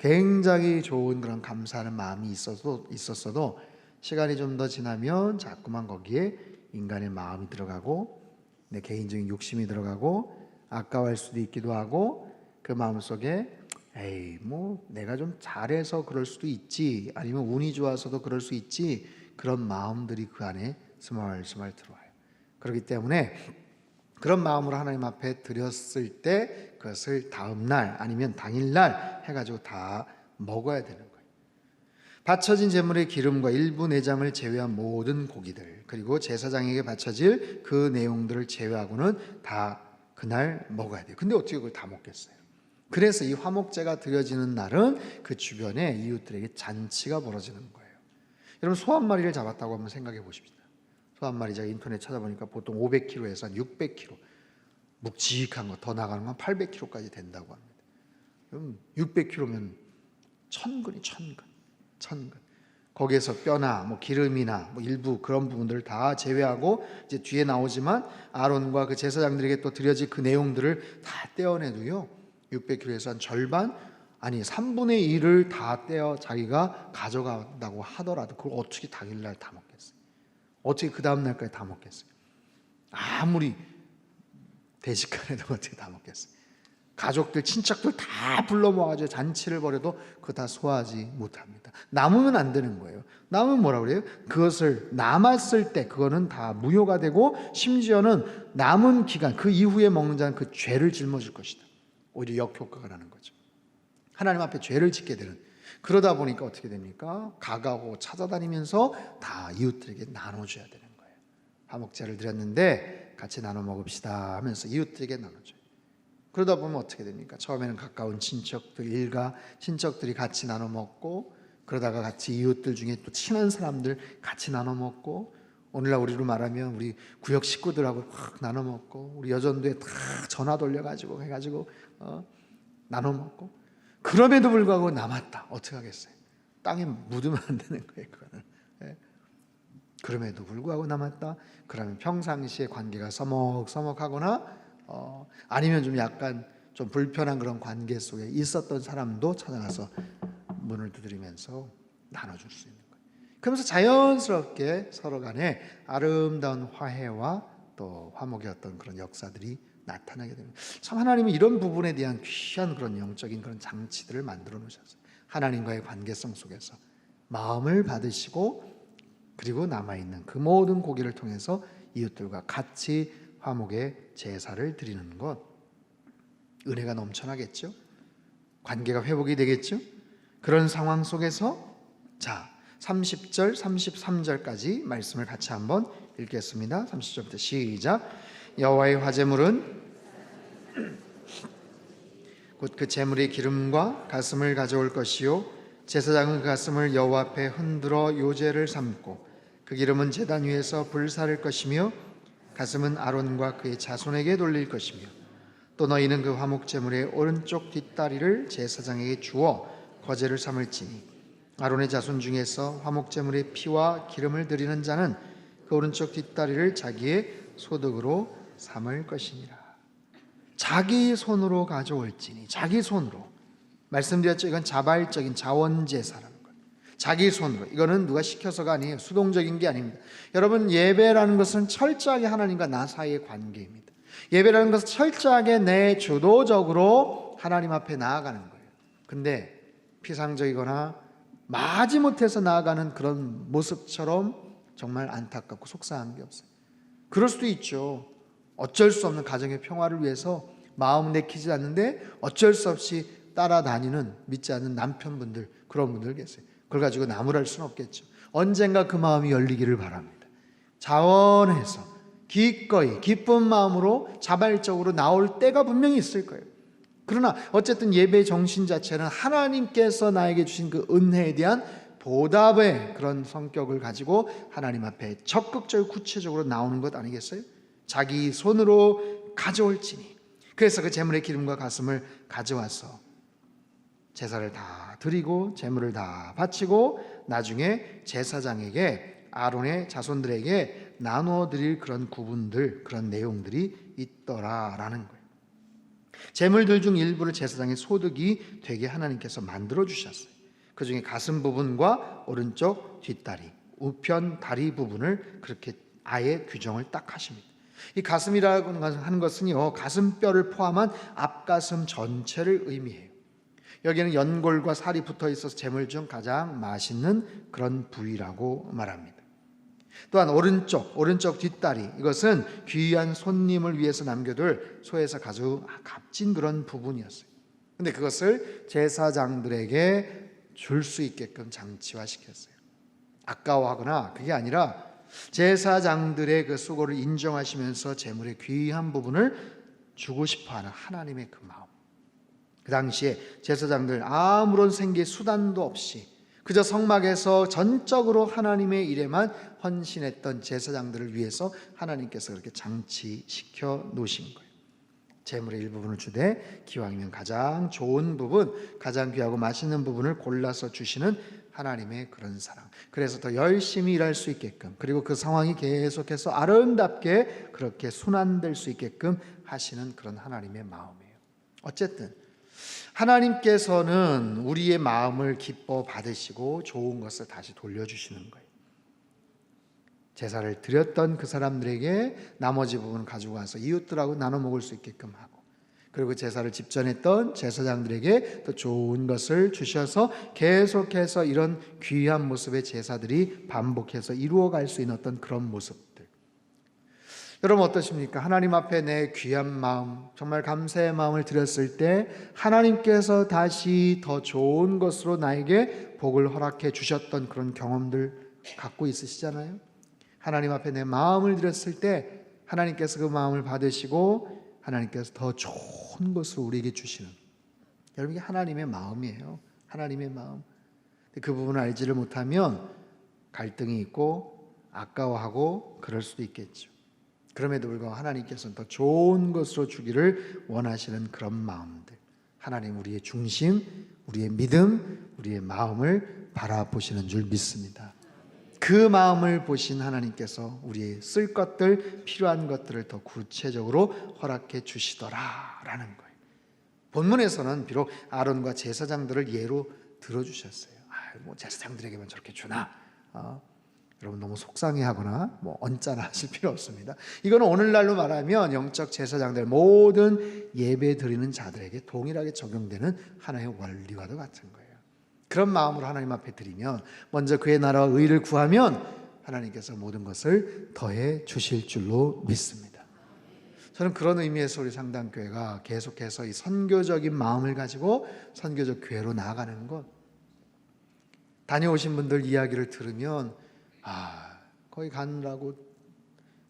굉장히 좋은 그런 감사하는 마음이 있었어도 시간이 좀 더 지나면 자꾸만 거기에 인간의 마음이 들어가고 내 개인적인 욕심이 들어가고 아까워할 수도 있기도 하고 그 마음속에 에이 뭐 내가 좀 잘해서 그럴 수도 있지, 아니면 운이 좋아서도 그럴 수 있지, 그런 마음들이 그 안에 스멀스멀 들어와요. 그렇기 때문에 그런 마음으로 하나님 앞에 드렸을 때 그것을 다음 날 아니면 당일 날 해가지고 다 먹어야 되는 거예요. 바쳐진 제물의 기름과 일부 내장을 제외한 모든 고기들, 그리고 제사장에게 바쳐질 그 내용들을 제외하고는 다 그날 먹어야 돼요. 근데 어떻게 그걸 다 먹겠어요? 그래서 이 화목제가 드려지는 날은 그 주변에 이웃들에게 잔치가 벌어지는 거예요. 여러분, 소 한 마리를 잡았다고 한번 생각해 보십시다. 소 한 마리, 제가 인터넷 찾아보니까 보통 500kg에서 한 600kg, 묵직한 거 더 나가는 건 800kg까지 된다고 합니다. 그럼 600kg면 1000근이 1000근. 거기에서 뼈나 뭐 기름이나 뭐 일부 그런 부분들을 다 제외하고 이제 뒤에 나오지만 아론과 그 제사장들에게 또 드려질 그 내용들을 다 떼어내도요, 600kg에서 한 절반, 아니 3분의 1을 다 떼어 자기가 가져간다고 하더라도 그걸 어떻게 당일날 다 먹겠어요? 어떻게 그 다음 날까지 다 먹겠어요? 아무리 대식간에도 어떻게 다 먹겠어요? 가족들, 친척들 다 불러 모아가지고 잔치를 벌여도 그거 다 소화하지 못합니다. 남으면 안 되는 거예요. 남으면 뭐라고 그래요? 그것을 남았을 때 그거는 다 무효가 되고, 심지어는 남은 기간 그 이후에 먹는 자는 그 죄를 짊어질 것이다. 오히려 역효과가 나는 거죠. 하나님 앞에 죄를 짓게 되는. 그러다 보니까 어떻게 됩니까? 가가고 찾아다니면서 다 이웃들에게 나눠줘야 되는 거예요. 화목제를 드렸는데 같이 나눠 먹읍시다 하면서 이웃들에게 나눠줘요. 그러다 보면 어떻게 됩니까? 처음에는 가까운 친척들, 일가 친척들이 같이 나눠 먹고, 그러다가 같이 이웃들 중에 또 친한 사람들 같이 나눠 먹고, 오늘날 우리로 말하면 우리 구역 식구들하고 확 나눠 먹고, 우리 여전도에 다 전화 돌려가지고 해가지고 나눠 먹고, 그럼에도 불구하고 남았다. 어떻게 하겠어요? 땅에 묻으면 안 되는 거예요, 그거는. 예. 그럼에도 불구하고 남았다. 그러면 평상시에 관계가 서먹서먹하거나 아니면 좀 약간 좀 불편한 그런 관계 속에 있었던 사람도 찾아가서 문을 두드리면서 나눠줄 수 있는 거예요. 그러면서 자연스럽게 서로 간에 아름다운 화해와 또 화목의 어떤 그런 역사들이 나타나게 됩니다. 참 하나님은 이런 부분에 대한 귀한 그런 영적인 그런 장치들을 만들어 놓으셨어요. 하나님과의 관계성 속에서 마음을 받으시고, 그리고 남아있는 그 모든 고기를 통해서 이웃들과 같이 화목의 제사를 드리는 것, 은혜가 넘쳐나겠죠? 관계가 회복이 되겠죠? 그런 상황 속에서 자 30절 33절까지 말씀을 같이 한번 읽겠습니다. 30절부터 시작. 여호와의 화제물은 곧 그 제물의 기름과 가슴을 가져올 것이요, 제사장은 그 가슴을 여호와 앞에 흔들어 요제를 삼고 그 기름은 제단 위에서 불사를 것이며 가슴은 아론과 그의 자손에게 돌릴 것이며, 또 너희는 그 화목 제물의 오른쪽 뒷다리를 제사장에게 주어 거제를 삼을지니, 아론의 자손 중에서 화목 제물의 피와 기름을 드리는 자는 그 오른쪽 뒷다리를 자기의 소득으로 삼을 것이니라. 자기 손으로 가져올지니, 자기 손으로. 말씀드렸죠. 이건 자발적인 자원제사라는 거예요. 자기 손으로. 이거는 누가 시켜서가 아니에요. 수동적인 게 아닙니다. 여러분, 예배라는 것은 철저하게 하나님과 나 사이의 관계입니다. 예배라는 것은 철저하게 내 주도적으로 하나님 앞에 나아가는 거예요. 근데 피상적이거나 마지못해서 나아가는 그런 모습처럼 정말 안타깝고 속상한 게 없어요. 그럴 수도 있죠. 어쩔 수 없는 가정의 평화를 위해서 마음 내키지 않는데 어쩔 수 없이 따라다니는 믿지 않는 남편분들, 그런 분들 계세요. 그걸 가지고 나무랄 수는 없겠죠. 언젠가 그 마음이 열리기를 바랍니다. 자원해서 기꺼이 기쁜 마음으로 자발적으로 나올 때가 분명히 있을 거예요. 그러나 어쨌든 예배의 정신 자체는 하나님께서 나에게 주신 그 은혜에 대한 보답의 그런 성격을 가지고 하나님 앞에 적극적으로 구체적으로 나오는 것 아니겠어요? 자기 손으로 가져올지니. 그래서 그 제물의 기름과 가슴을 가져와서 제사를 다 드리고 제물을 다 바치고 나중에 제사장에게, 아론의 자손들에게 나누어 드릴 그런 구분들, 그런 내용들이 있더라라는 거예요. 재물들 중 일부를 제사장의 소득이 되게 하나님께서 만들어 주셨어요. 그 중에 가슴 부분과 오른쪽 뒷다리, 우편 다리 부분을 그렇게 아예 규정을 딱 하십니다. 이 가슴이라고 하는 것은요, 가슴뼈를 포함한 앞가슴 전체를 의미해요. 여기는 연골과 살이 붙어 있어서 재물 중 가장 맛있는 그런 부위라고 말합니다. 또한 오른쪽 뒷다리, 이것은 귀한 손님을 위해서 남겨둘 소에서 아주 값진 그런 부분이었어요. 근데 그것을 제사장들에게 줄 수 있게끔 장치화시켰어요. 아까워하거나 그게 아니라 제사장들의 그 수고를 인정하시면서 재물의 귀한 부분을 주고 싶어하는 하나님의 그 마음. 그 당시에 제사장들 아무런 생계 수단도 없이 그저 성막에서 전적으로 하나님의 일에만 헌신했던 제사장들을 위해서 하나님께서 그렇게 장치시켜 놓으신 거예요. 재물의 일부분을 주되 기왕이면 가장 좋은 부분, 가장 귀하고 맛있는 부분을 골라서 주시는 하나님의 그런 사랑. 그래서 더 열심히 일할 수 있게끔, 그리고 그 상황이 계속해서 아름답게 그렇게 순환될 수 있게끔 하시는 그런 하나님의 마음이에요. 어쨌든 하나님께서는 우리의 마음을 기뻐 받으시고 좋은 것을 다시 돌려주시는 거예요. 제사를 드렸던 그 사람들에게 나머지 부분을 가지고 와서 이웃들하고 나눠 먹을 수 있게끔 하고, 그리고 제사를 집전했던 제사장들에게 더 좋은 것을 주셔서 계속해서 이런 귀한 모습의 제사들이 반복해서 이루어갈 수 있는 어떤 그런 모습들. 여러분 어떠십니까? 하나님 앞에 내 귀한 마음, 정말 감사의 마음을 드렸을 때 하나님께서 다시 더 좋은 것으로 나에게 복을 허락해 주셨던 그런 경험들 갖고 있으시잖아요. 하나님 앞에 내 마음을 드렸을 때 하나님께서 그 마음을 받으시고 하나님께서 더 좋은 것을 우리에게 주시는, 여러분 이게 하나님의 마음이에요. 하나님의 마음. 그 부분을 알지를 못하면 갈등이 있고 아까워하고 그럴 수도 있겠죠. 그럼에도 불구하고 하나님께서는 더 좋은 것으로 주기를 원하시는 그런 마음들, 하나님 우리의 중심, 우리의 믿음, 우리의 마음을 바라보시는 줄 믿습니다. 그 마음을 보신 하나님께서 우리의 쓸 것들, 필요한 것들을 더 구체적으로 허락해 주시더라라는 거예요. 본문에서는 비록 아론과 제사장들을 예로 들어주셨어요. 뭐 제사장들에게만 저렇게 주나? 여러분 너무 속상해하거나 언짢아 하실 필요 없습니다. 이거는 오늘날로 말하면 영적 제사장들, 모든 예배 드리는 자들에게 동일하게 적용되는 하나의 원리와도 같은 거예요. 그런 마음으로 하나님 앞에 드리면, 먼저 그의 나라와 의를 구하면 하나님께서 모든 것을 더해 주실 줄로 믿습니다. 저는 그런 의미에서 우리 상당교회가 계속해서 이 선교적인 마음을 가지고 선교적 교회로 나아가는 것, 다녀오신 분들 이야기를 들으면 거기 가느라고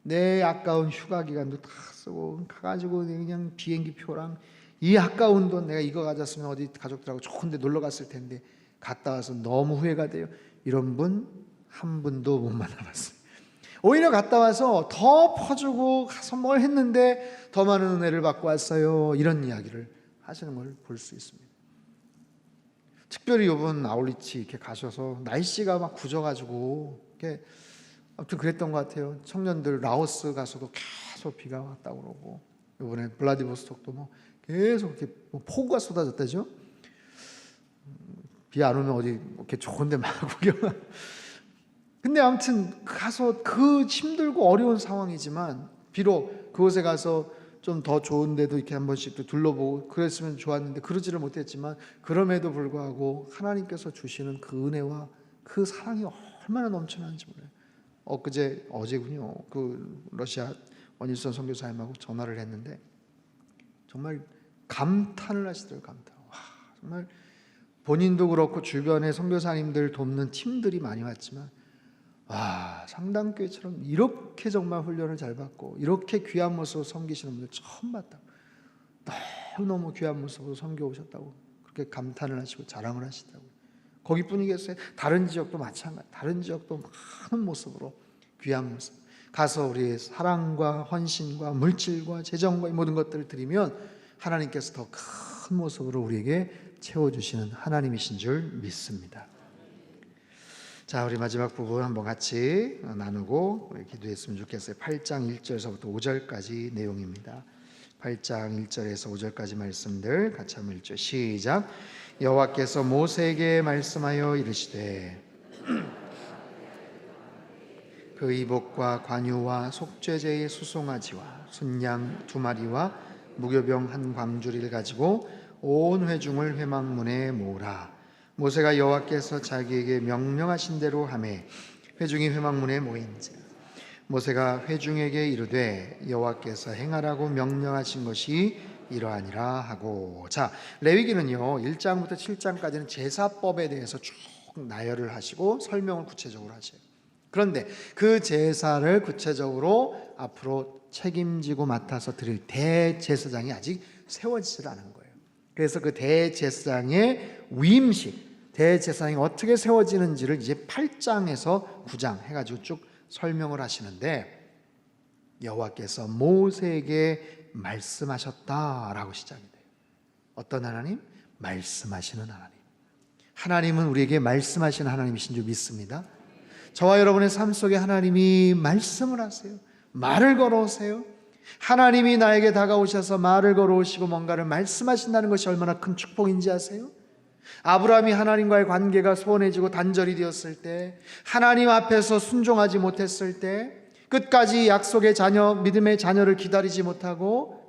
내 아까운 휴가 기간도 다 쓰고 가가지고 그냥 비행기 표랑 이 아까운 돈, 내가 이거 가졌으면 어디 가족들하고 좋은 데 놀러 갔을 텐데 갔다 와서 너무 후회가 돼요. 이런 분 한 분도 못 만나봤어요. 오히려 갔다 와서 더 퍼주고 가서 뭘 했는데 더 많은 은혜를 받고 왔어요, 이런 이야기를 하시는 걸 볼 수 있습니다. 특별히 이번 아울리치 이렇게 가셔서 날씨가 막 굳어가지고 이렇게 아무튼 그랬던 것 같아요. 청년들 라오스 가서도 계속 비가 왔다고 그러고, 이번에 블라디보스톡도 계속 이렇게 폭우가 쏟아졌다죠. 비 안 오면 어디 이렇게 좋은데 막 구경. 근데 아무튼 가서 그 힘들고 어려운 상황이지만, 비록 그곳에 가서 좀 더 좋은 데도 이렇게 한 번씩 또 둘러보고 그랬으면 좋았는데 그러지를 못했지만, 그럼에도 불구하고 하나님께서 주시는 그 은혜와 그 사랑이 얼마나 넘쳐나는지 몰라요. 어제군요. 그 러시아 원일선 선교사님하고 전화를 했는데 정말 감탄을 하시더라고요. 감탄. 정말 본인도 그렇고 주변에 선교사님들 돕는 팀들이 많이 왔지만, 상당교회처럼 이렇게 정말 훈련을 잘 받고 이렇게 귀한 모습으로 섬기시는 분들 처음 봤다. 너무너무 귀한 모습으로 섬겨 오셨다고 그렇게 감탄을 하시고 자랑을 하시더라고요. 거기뿐이겠어요? 다른 지역도 마찬가지. 다른 지역도 많은 모습으로, 귀한 모습. 가서 우리의 사랑과 헌신과 물질과 재정과 이 모든 것들을 드리면 하나님께서 더 큰 모습으로 우리에게 채워주시는 하나님이신 줄 믿습니다. 자, 우리 마지막 부분 한번 같이 나누고 기도했으면 좋겠어요. 8장 1절서부터 5절까지 내용입니다. 8장 1절에서 5절까지 말씀들 같이 한번 읽죠. 시작. 여호와께서 모세에게 말씀하여 이르시되 그 이복과 관유와 속죄제의 수송아지와 순양 2마리와 무교병 1광주리를 가지고 온 회중을 회막문에 모으라. 모세가 여호와께서 자기에게 명령하신 대로 하매 회중이 회막문에 모인지라. 모세가 회중에게 이르되 여호와께서 행하라고 명령하신 것이 이러하니라 하고. 자, 레위기는요 1장부터 7장까지는 제사법에 대해서 쭉 나열을 하시고 설명을 구체적으로 하셔요. 그런데 그 제사를 구체적으로 앞으로 책임지고 맡아서 드릴 대제사장이 아직 세워지질 않은 거예요. 그래서 그 대제사장의 위임식, 대제사장이 어떻게 세워지는지를 이제 8장에서 9장 해가지고 쭉 설명을 하시는데, 여호와께서 모세에게 말씀하셨다라고 시작이 돼요. 어떤 하나님? 말씀하시는 하나님. 하나님은 우리에게 말씀하시는 하나님이신 줄 믿습니다. 저와 여러분의 삶 속에 하나님이 말씀을 하세요. 말을 걸어오세요. 하나님이 나에게 다가오셔서 말을 걸어오시고 뭔가를 말씀하신다는 것이 얼마나 큰 축복인지 아세요? 아브라함이 하나님과의 관계가 소원해지고 단절이 되었을 때, 하나님 앞에서 순종하지 못했을 때, 끝까지 약속의 자녀, 믿음의 자녀를 기다리지 못하고,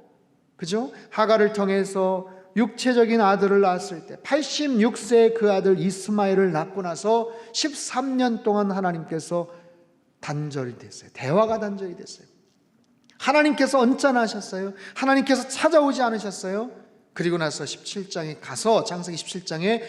그죠? 하갈을 통해서 육체적인 아들을 낳았을 때 86세의 그 아들 이스마엘을 낳고 나서 13년 동안 하나님께서 단절이 됐어요. 대화가 단절이 됐어요. 하나님께서 언짢아하셨어요. 하나님께서 찾아오지 않으셨어요. 그리고 나서 17장에 가서, 창세기 17장에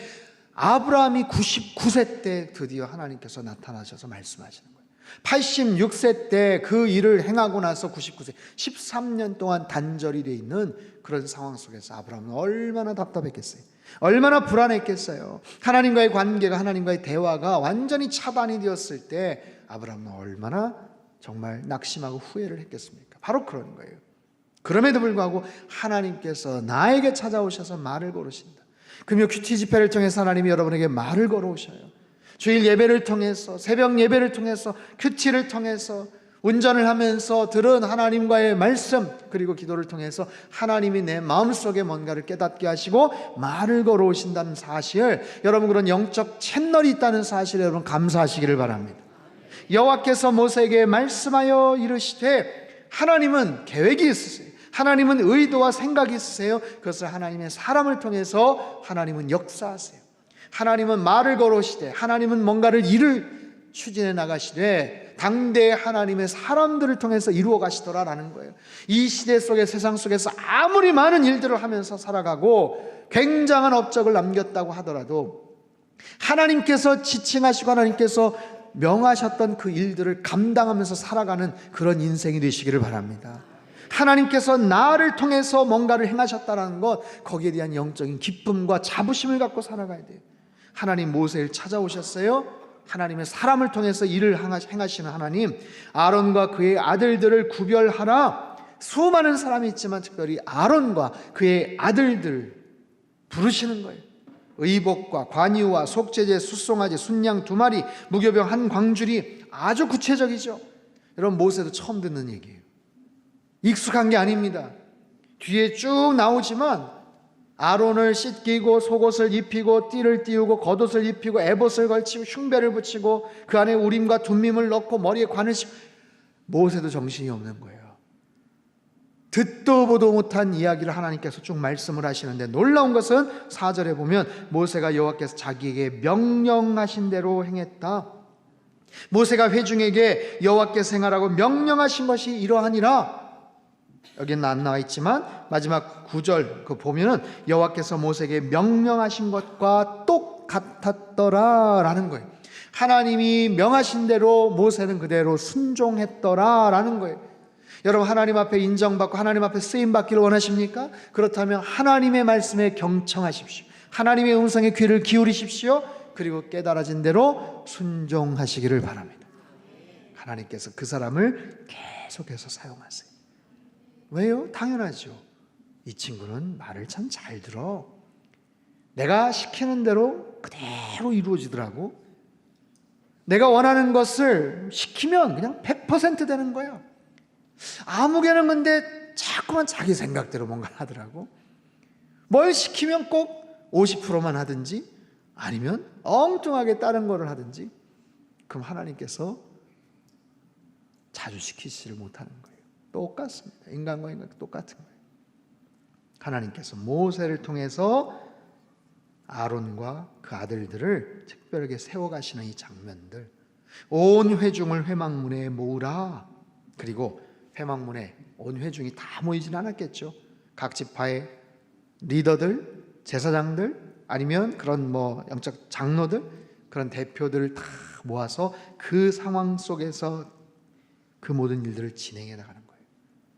아브라함이 99세 때 드디어 하나님께서 나타나셔서 말씀하시는 거예요. 86세 때 그 일을 행하고 나서 99세, 13년 동안 단절이 되어 있는 그런 상황 속에서 아브라함은 얼마나 답답했겠어요. 얼마나 불안했겠어요. 하나님과의 관계가, 하나님과의 대화가 완전히 차단이 되었을 때 아브라함은 얼마나 정말 낙심하고 후회를 했겠습니까? 바로 그런 거예요. 그럼에도 불구하고 하나님께서 나에게 찾아오셔서 말을 걸으신다. 금요 큐티 집회를 통해서 하나님이 여러분에게 말을 걸어오셔요. 주일 예배를 통해서, 새벽 예배를 통해서, 큐티를 통해서, 운전을 하면서 들은 하나님과의 말씀, 그리고 기도를 통해서 하나님이 내 마음속에 뭔가를 깨닫게 하시고 말을 걸어오신다는 사실, 여러분 그런 영적 채널이 있다는 사실에 여러분 감사하시기를 바랍니다. 여호와께서 모세에게 말씀하여 이르시되, 하나님은 계획이 있으세요. 하나님은 의도와 생각이 있으세요. 그것을 하나님의 사람을 통해서 하나님은 역사하세요. 하나님은 말을 걸어오시되, 하나님은 뭔가를 일을 추진해 나가시되 당대 하나님의 사람들을 통해서 이루어 가시더라라는 거예요. 이 시대 속에, 세상 속에서 아무리 많은 일들을 하면서 살아가고 굉장한 업적을 남겼다고 하더라도 하나님께서 지칭하시고 하나님께서 명하셨던 그 일들을 감당하면서 살아가는 그런 인생이 되시기를 바랍니다. 하나님께서 나를 통해서 뭔가를 행하셨다는 것, 거기에 대한 영적인 기쁨과 자부심을 갖고 살아가야 돼요. 하나님 모세를 찾아오셨어요. 하나님의 사람을 통해서 일을 행하시는 하나님, 아론과 그의 아들들을 구별하라. 수많은 사람이 있지만 특별히 아론과 그의 아들들 부르시는 거예요. 의복과 관유와 속죄제, 숫송아지, 순양 2마리, 무교병 1광주리, 아주 구체적이죠. 여러분 모세도 처음 듣는 얘기예요. 익숙한 게 아닙니다. 뒤에 쭉 나오지만 아론을 씻기고 속옷을 입히고 띠를 띄우고 겉옷을 입히고 에봇을 걸치고 흉배를 붙이고 그 안에 우림과 둠밈을 넣고 머리에 관을 씌우고, 모세도 정신이 없는 거예요. 듣도 보도 못한 이야기를 하나님께서 쭉 말씀을 하시는데, 놀라운 것은 4절에 보면 모세가 여호와께서 자기에게 명령하신 대로 행했다. 모세가 회중에게 여호와께서 행하라고 명령하신 것이 이러하니라. 여기는 안 나와 있지만 마지막 9절 그 보면은 여호와께서 모세에게 명령하신 것과 똑같았더라 라는 거예요. 하나님이 명하신 대로 모세는 그대로 순종했더라 라는 거예요. 여러분 하나님 앞에 인정받고 하나님 앞에 쓰임받기를 원하십니까? 그렇다면 하나님의 말씀에 경청하십시오. 하나님의 음성에 귀를 기울이십시오. 그리고 깨달아진 대로 순종하시기를 바랍니다. 하나님께서 그 사람을 계속해서 사용하세요. 왜요? 당연하죠. 이 친구는 말을 참 잘 들어. 내가 시키는 대로 그대로 이루어지더라고. 내가 원하는 것을 시키면 그냥 100% 되는 거야. 아무개는 근데 자꾸만 자기 생각대로 뭔가 하더라고. 뭘 시키면 꼭 50%만 하든지 아니면 엉뚱하게 다른 거를 하든지, 그럼 하나님께서 자주 시키지를 못하는 거예요. 똑같습니다. 인간과 인간 똑같은 거예요. 하나님께서 모세를 통해서 아론과 그 아들들을 특별하게 세워가시는 이 장면들, 온 회중을 회막문에 모으라. 그리고 회막문에 온 회중이 다 모이진 않았겠죠. 각 지파의 리더들, 제사장들, 아니면 그런 영적 장로들, 그런 대표들을 다 모아서 그 상황 속에서 그 모든 일들을 진행해 나가는 거예요.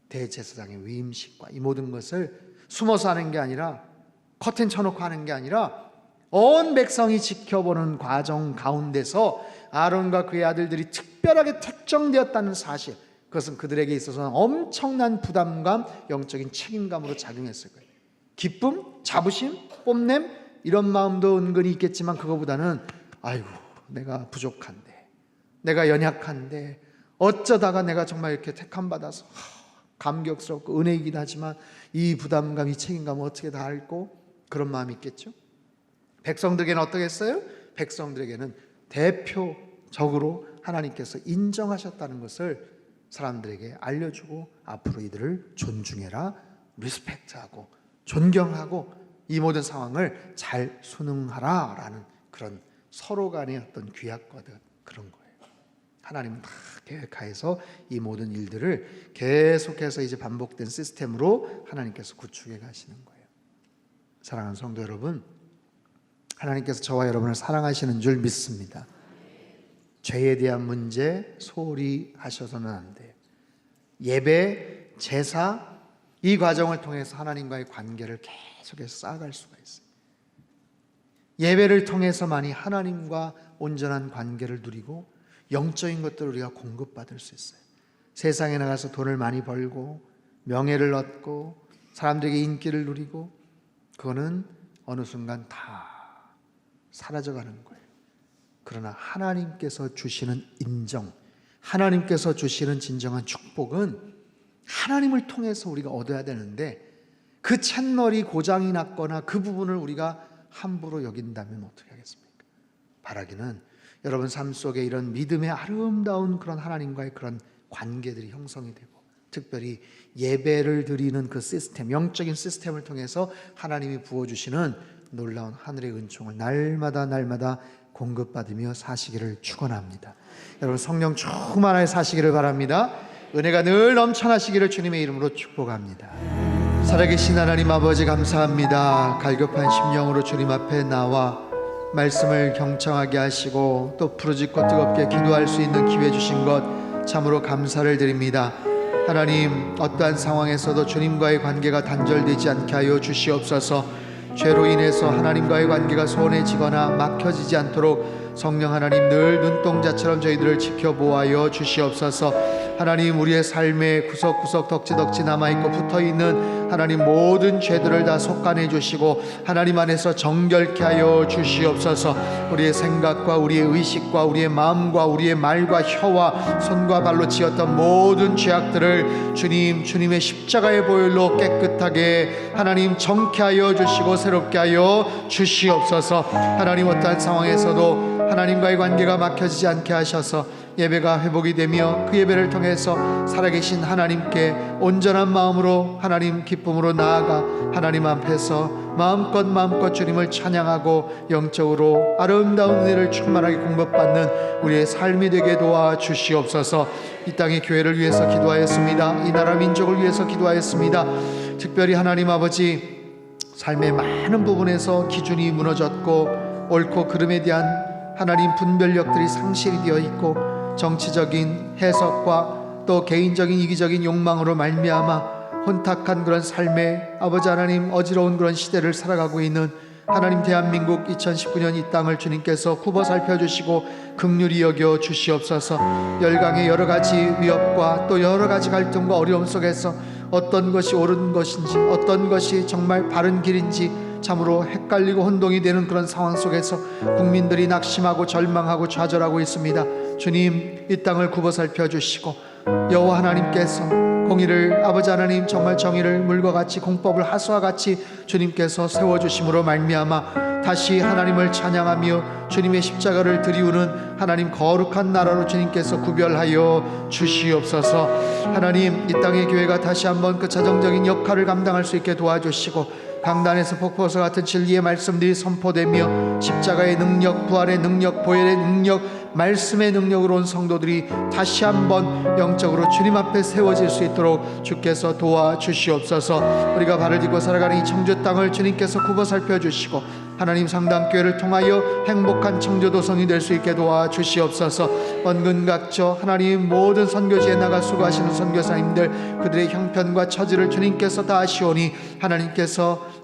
대제사장의 위임식과 이 모든 것을 숨어서 하는 게 아니라, 커튼 쳐놓고 하는 게 아니라, 온 백성이 지켜보는 과정 가운데서 아론과 그의 아들들이 특별하게 택정되었다는 사실, 그것은 그들에게 있어서는 엄청난 부담감, 영적인 책임감으로 작용했을 거예요. 기쁨, 자부심, 뽐냄, 이런 마음도 은근히 있겠지만, 그거보다는 아이고 내가 부족한데, 내가 연약한데, 어쩌다가 내가 정말 이렇게 택함받아서 감격스럽고 은혜이긴 하지만 이 부담감, 이 책임감을 어떻게 다 앓고, 그런 마음이 있겠죠. 백성들에게는 어떠겠어요? 백성들에게는 대표적으로 하나님께서 인정하셨다는 것을 사람들에게 알려주고, 앞으로 이들을 존중해라, 리스펙트하고 존경하고 이 모든 상황을 잘 순응하라 라는 그런 서로 간의 어떤 규약과 그런 거예요. 하나님은 다 계획하여서 이 모든 일들을 계속해서 이제 반복된 시스템으로 하나님께서 구축해 가시는 거예요. 사랑하는 성도 여러분, 하나님께서 저와 여러분을 사랑하시는 줄 믿습니다. 죄에 대한 문제 소홀히 하셔서는 안 돼요. 예배, 제사, 이 과정을 통해서 하나님과의 관계를 계속해서 쌓아갈 수가 있어요. 예배를 통해서만이 하나님과 온전한 관계를 누리고 영적인 것들을 우리가 공급받을 수 있어요. 세상에 나가서 돈을 많이 벌고 명예를 얻고 사람들에게 인기를 누리고, 그거는 어느 순간 다 사라져가는 거예요. 그러나 하나님께서 주시는 인정, 하나님께서 주시는 진정한 축복은 하나님을 통해서 우리가 얻어야 되는데, 그 채널이 고장이 났거나 그 부분을 우리가 함부로 여긴다면 어떻게 하겠습니까? 바라기는 여러분 삶 속에 이런 믿음의 아름다운 그런 하나님과의 그런 관계들이 형성이 되고, 특별히 예배를 드리는 그 시스템, 영적인 시스템을 통해서 하나님이 부어주시는 놀라운 하늘의 은총을 날마다 공급받으며 사시기를 축원합니다. 여러분 성령 충만하게 사시기를 바랍니다. 은혜가 늘 넘쳐나시기를 주님의 이름으로 축복합니다. 살아계신 하나님 아버지, 감사합니다. 갈급한 심령으로 주님 앞에 나와 말씀을 경청하게 하시고 또 부르짖고 뜨겁게 기도할 수 있는 기회 주신 것 참으로 감사를 드립니다. 하나님, 어떠한 상황에서도 주님과의 관계가 단절되지 않게 하여 주시옵소서. 죄로 인해서 하나님과의 관계가 소원해지거나 막혀지지 않도록 성령 하나님 늘 눈동자처럼 저희들을 지켜보아여 주시옵소서. 하나님, 우리의 삶에 구석구석 덕지덕지 남아있고 붙어있는 하나님 모든 죄들을 다 속간해 주시고 하나님 안에서 정결케 하여 주시옵소서. 우리의 생각과 우리의 의식과 우리의 마음과 우리의 말과 혀와 손과 발로 지었던 모든 죄악들을 주님의 십자가의 보혈로 깨끗하게 하나님 정케 하여 주시고 새롭게 하여 주시옵소서. 하나님, 어떠한 상황에서도 하나님과의 관계가 막혀지지 않게 하셔서 예배가 회복이 되며 그 예배를 통해서 살아계신 하나님께 온전한 마음으로 하나님 기쁨으로 나아가 하나님 앞에서 마음껏 주님을 찬양하고 영적으로 아름다운 은혜를 충만하게 공급받는 우리의 삶이 되게 도와주시옵소서. 이 땅의 교회를 위해서 기도하였습니다. 이 나라 민족을 위해서 기도하였습니다. 특별히 하나님 아버지, 삶의 많은 부분에서 기준이 무너졌고 옳고 그름에 대한 하나님 분별력들이 상실이 되어 있고 정치적인 해석과 또 개인적인 이기적인 욕망으로 말미암아 혼탁한 그런 삶에 아버지 하나님 어지러운 그런 시대를 살아가고 있는 하나님 대한민국 2019년 이 땅을 주님께서 굽어 살펴주시고 긍휼히 여겨 주시옵소서. 열강의 여러 가지 위협과 또 여러 가지 갈등과 어려움 속에서 어떤 것이 옳은 것인지 어떤 것이 정말 바른 길인지 참으로 헷갈리고 혼동이 되는 그런 상황 속에서 국민들이 낙심하고 절망하고 좌절하고 있습니다. 주님, 이 땅을 굽어 살펴주시고 여호와 하나님께서 공의를 아버지 하나님 정말 정의를 물과 같이 공법을 하수와 같이 주님께서 세워주심으로 말미암아 다시 하나님을 찬양하며 주님의 십자가를 드리우는 하나님 거룩한 나라로 주님께서 구별하여 주시옵소서. 하나님 이 땅의 교회가 다시 한번 그 자정적인 역할을 감당할 수 있게 도와주시고 강단에서 폭포수 같은 진리의 말씀들이 선포되며 십자가의 능력, 부활의 능력, 보혈의 능력, 말씀의 능력으로 온 성도들이 다시 한번 영적으로 주님 앞에 세워질 수 있도록 주께서 도와주시옵소서. 우리가 발을 딛고 살아가는 이 청주 땅을 주님께서 굽어 살펴주시고 하나님 성당교회를 통하여 행복한 청주도성이 될 수 있게 도와주시옵소서. 원근각처 하나님 모든 선교지에 나가 수고하시는 선교사님들 그들의 형편과 처지를 주님께서 다 아시오니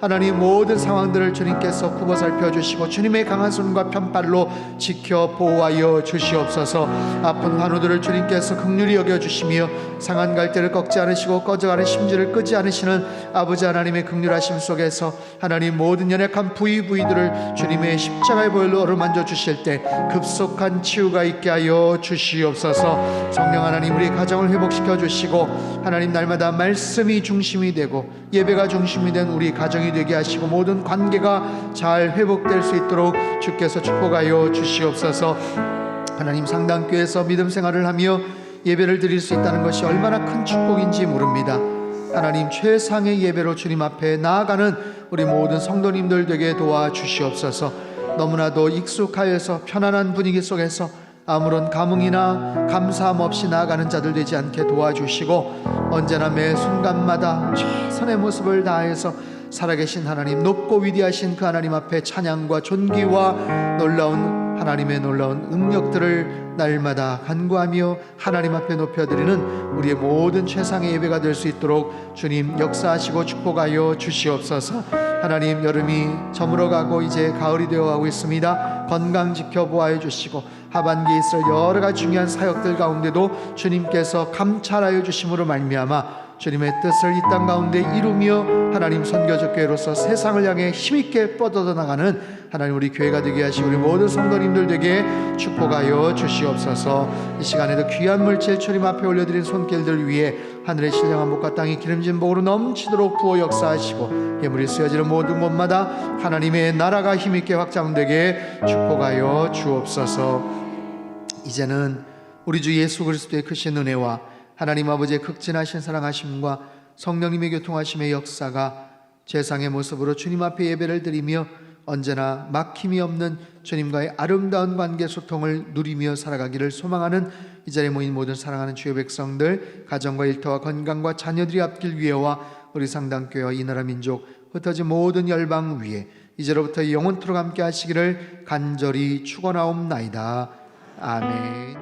하나님 모든 상황들을 주님께서 굽어 살펴주시고 주님의 강한 손과 편발로 지켜 보호하여 주시옵소서. 아픈 환우들을 주님께서 긍휼히 여겨주시며 상한 갈대를 꺾지 않으시고 꺼져가는 심지를 끄지 않으시는 아버지 하나님의 긍휼하심 속에서 하나님 모든 연약한 부위들을 주님의 십자가의 보혈로 어루만져 주실 때 급속한 치유가 있게 하여 주시옵소서. 성령 하나님 우리 가정을 회복시켜 주시고 하나님 날마다 말씀이 중심이 되고 예배가 중심이 된 우리 가정이 되게 하시고 모든 관계가 잘 회복될 수 있도록 주께서 축복하여 주시옵소서. 하나님 상당교회에서 믿음 생활을 하며 예배를 드릴 수 있다는 것이 얼마나 큰 축복인지 모릅니다. 하나님 최상의 예배로 주님 앞에 나아가는 우리 모든 성도님들 되게 도와주시옵소서. 너무나도 익숙하여서 편안한 분위기 속에서 아무런 감흥이나 감사함 없이 나아가는 자들 되지 않게 도와주시고 언제나 매 순간마다 최선의 모습을 다해서 살아계신 하나님 높고 위대하신 그 하나님 앞에 찬양과 존귀와 하나님의 놀라운 능력들을 날마다 간구하며 하나님 앞에 높여드리는 우리의 모든 최상의 예배가 될 수 있도록 주님 역사하시고 축복하여 주시옵소서. 하나님 여름이 저물어가고 이제 가을이 되어가고 있습니다. 건강 지켜보아해 주시고 하반기에 있을 여러 가지 중요한 사역들 가운데도 주님께서 감찰하여 주심으로 말미암아 주님의 뜻을 이 땅 가운데 이루며 하나님 선교적 교회로서 세상을 향해 힘있게 뻗어져 나가는 하나님 우리 교회가 되게 하시고 우리 모든 성도님들 되게 축복하여 주시옵소서. 이 시간에도 귀한 물질 주님 앞에 올려드린 손길들 위에 하늘의 신령한 복과 땅이 기름진 복으로 넘치도록 부어 역사하시고 예물이 쓰여지는 모든 곳마다 하나님의 나라가 힘있게 확장되게 축복하여 주옵소서. 이제는 우리 주 예수 그리스도의 크신 은혜와 하나님 아버지의 극진하신 사랑하심과 성령님의 교통하심의 역사가 제상의 모습으로 주님 앞에 예배를 드리며 언제나 막힘이 없는 주님과의 아름다운 관계 소통을 누리며 살아가기를 소망하는 이 자리에 모인 모든 사랑하는 주의 백성들 가정과 일터와 건강과 자녀들이 앞길 위에와 우리 상당교회와 이 나라 민족 흩어진 모든 열방 위에 이제로부터 영원토록 함께 하시기를 간절히 축원하옵나이다. 아멘.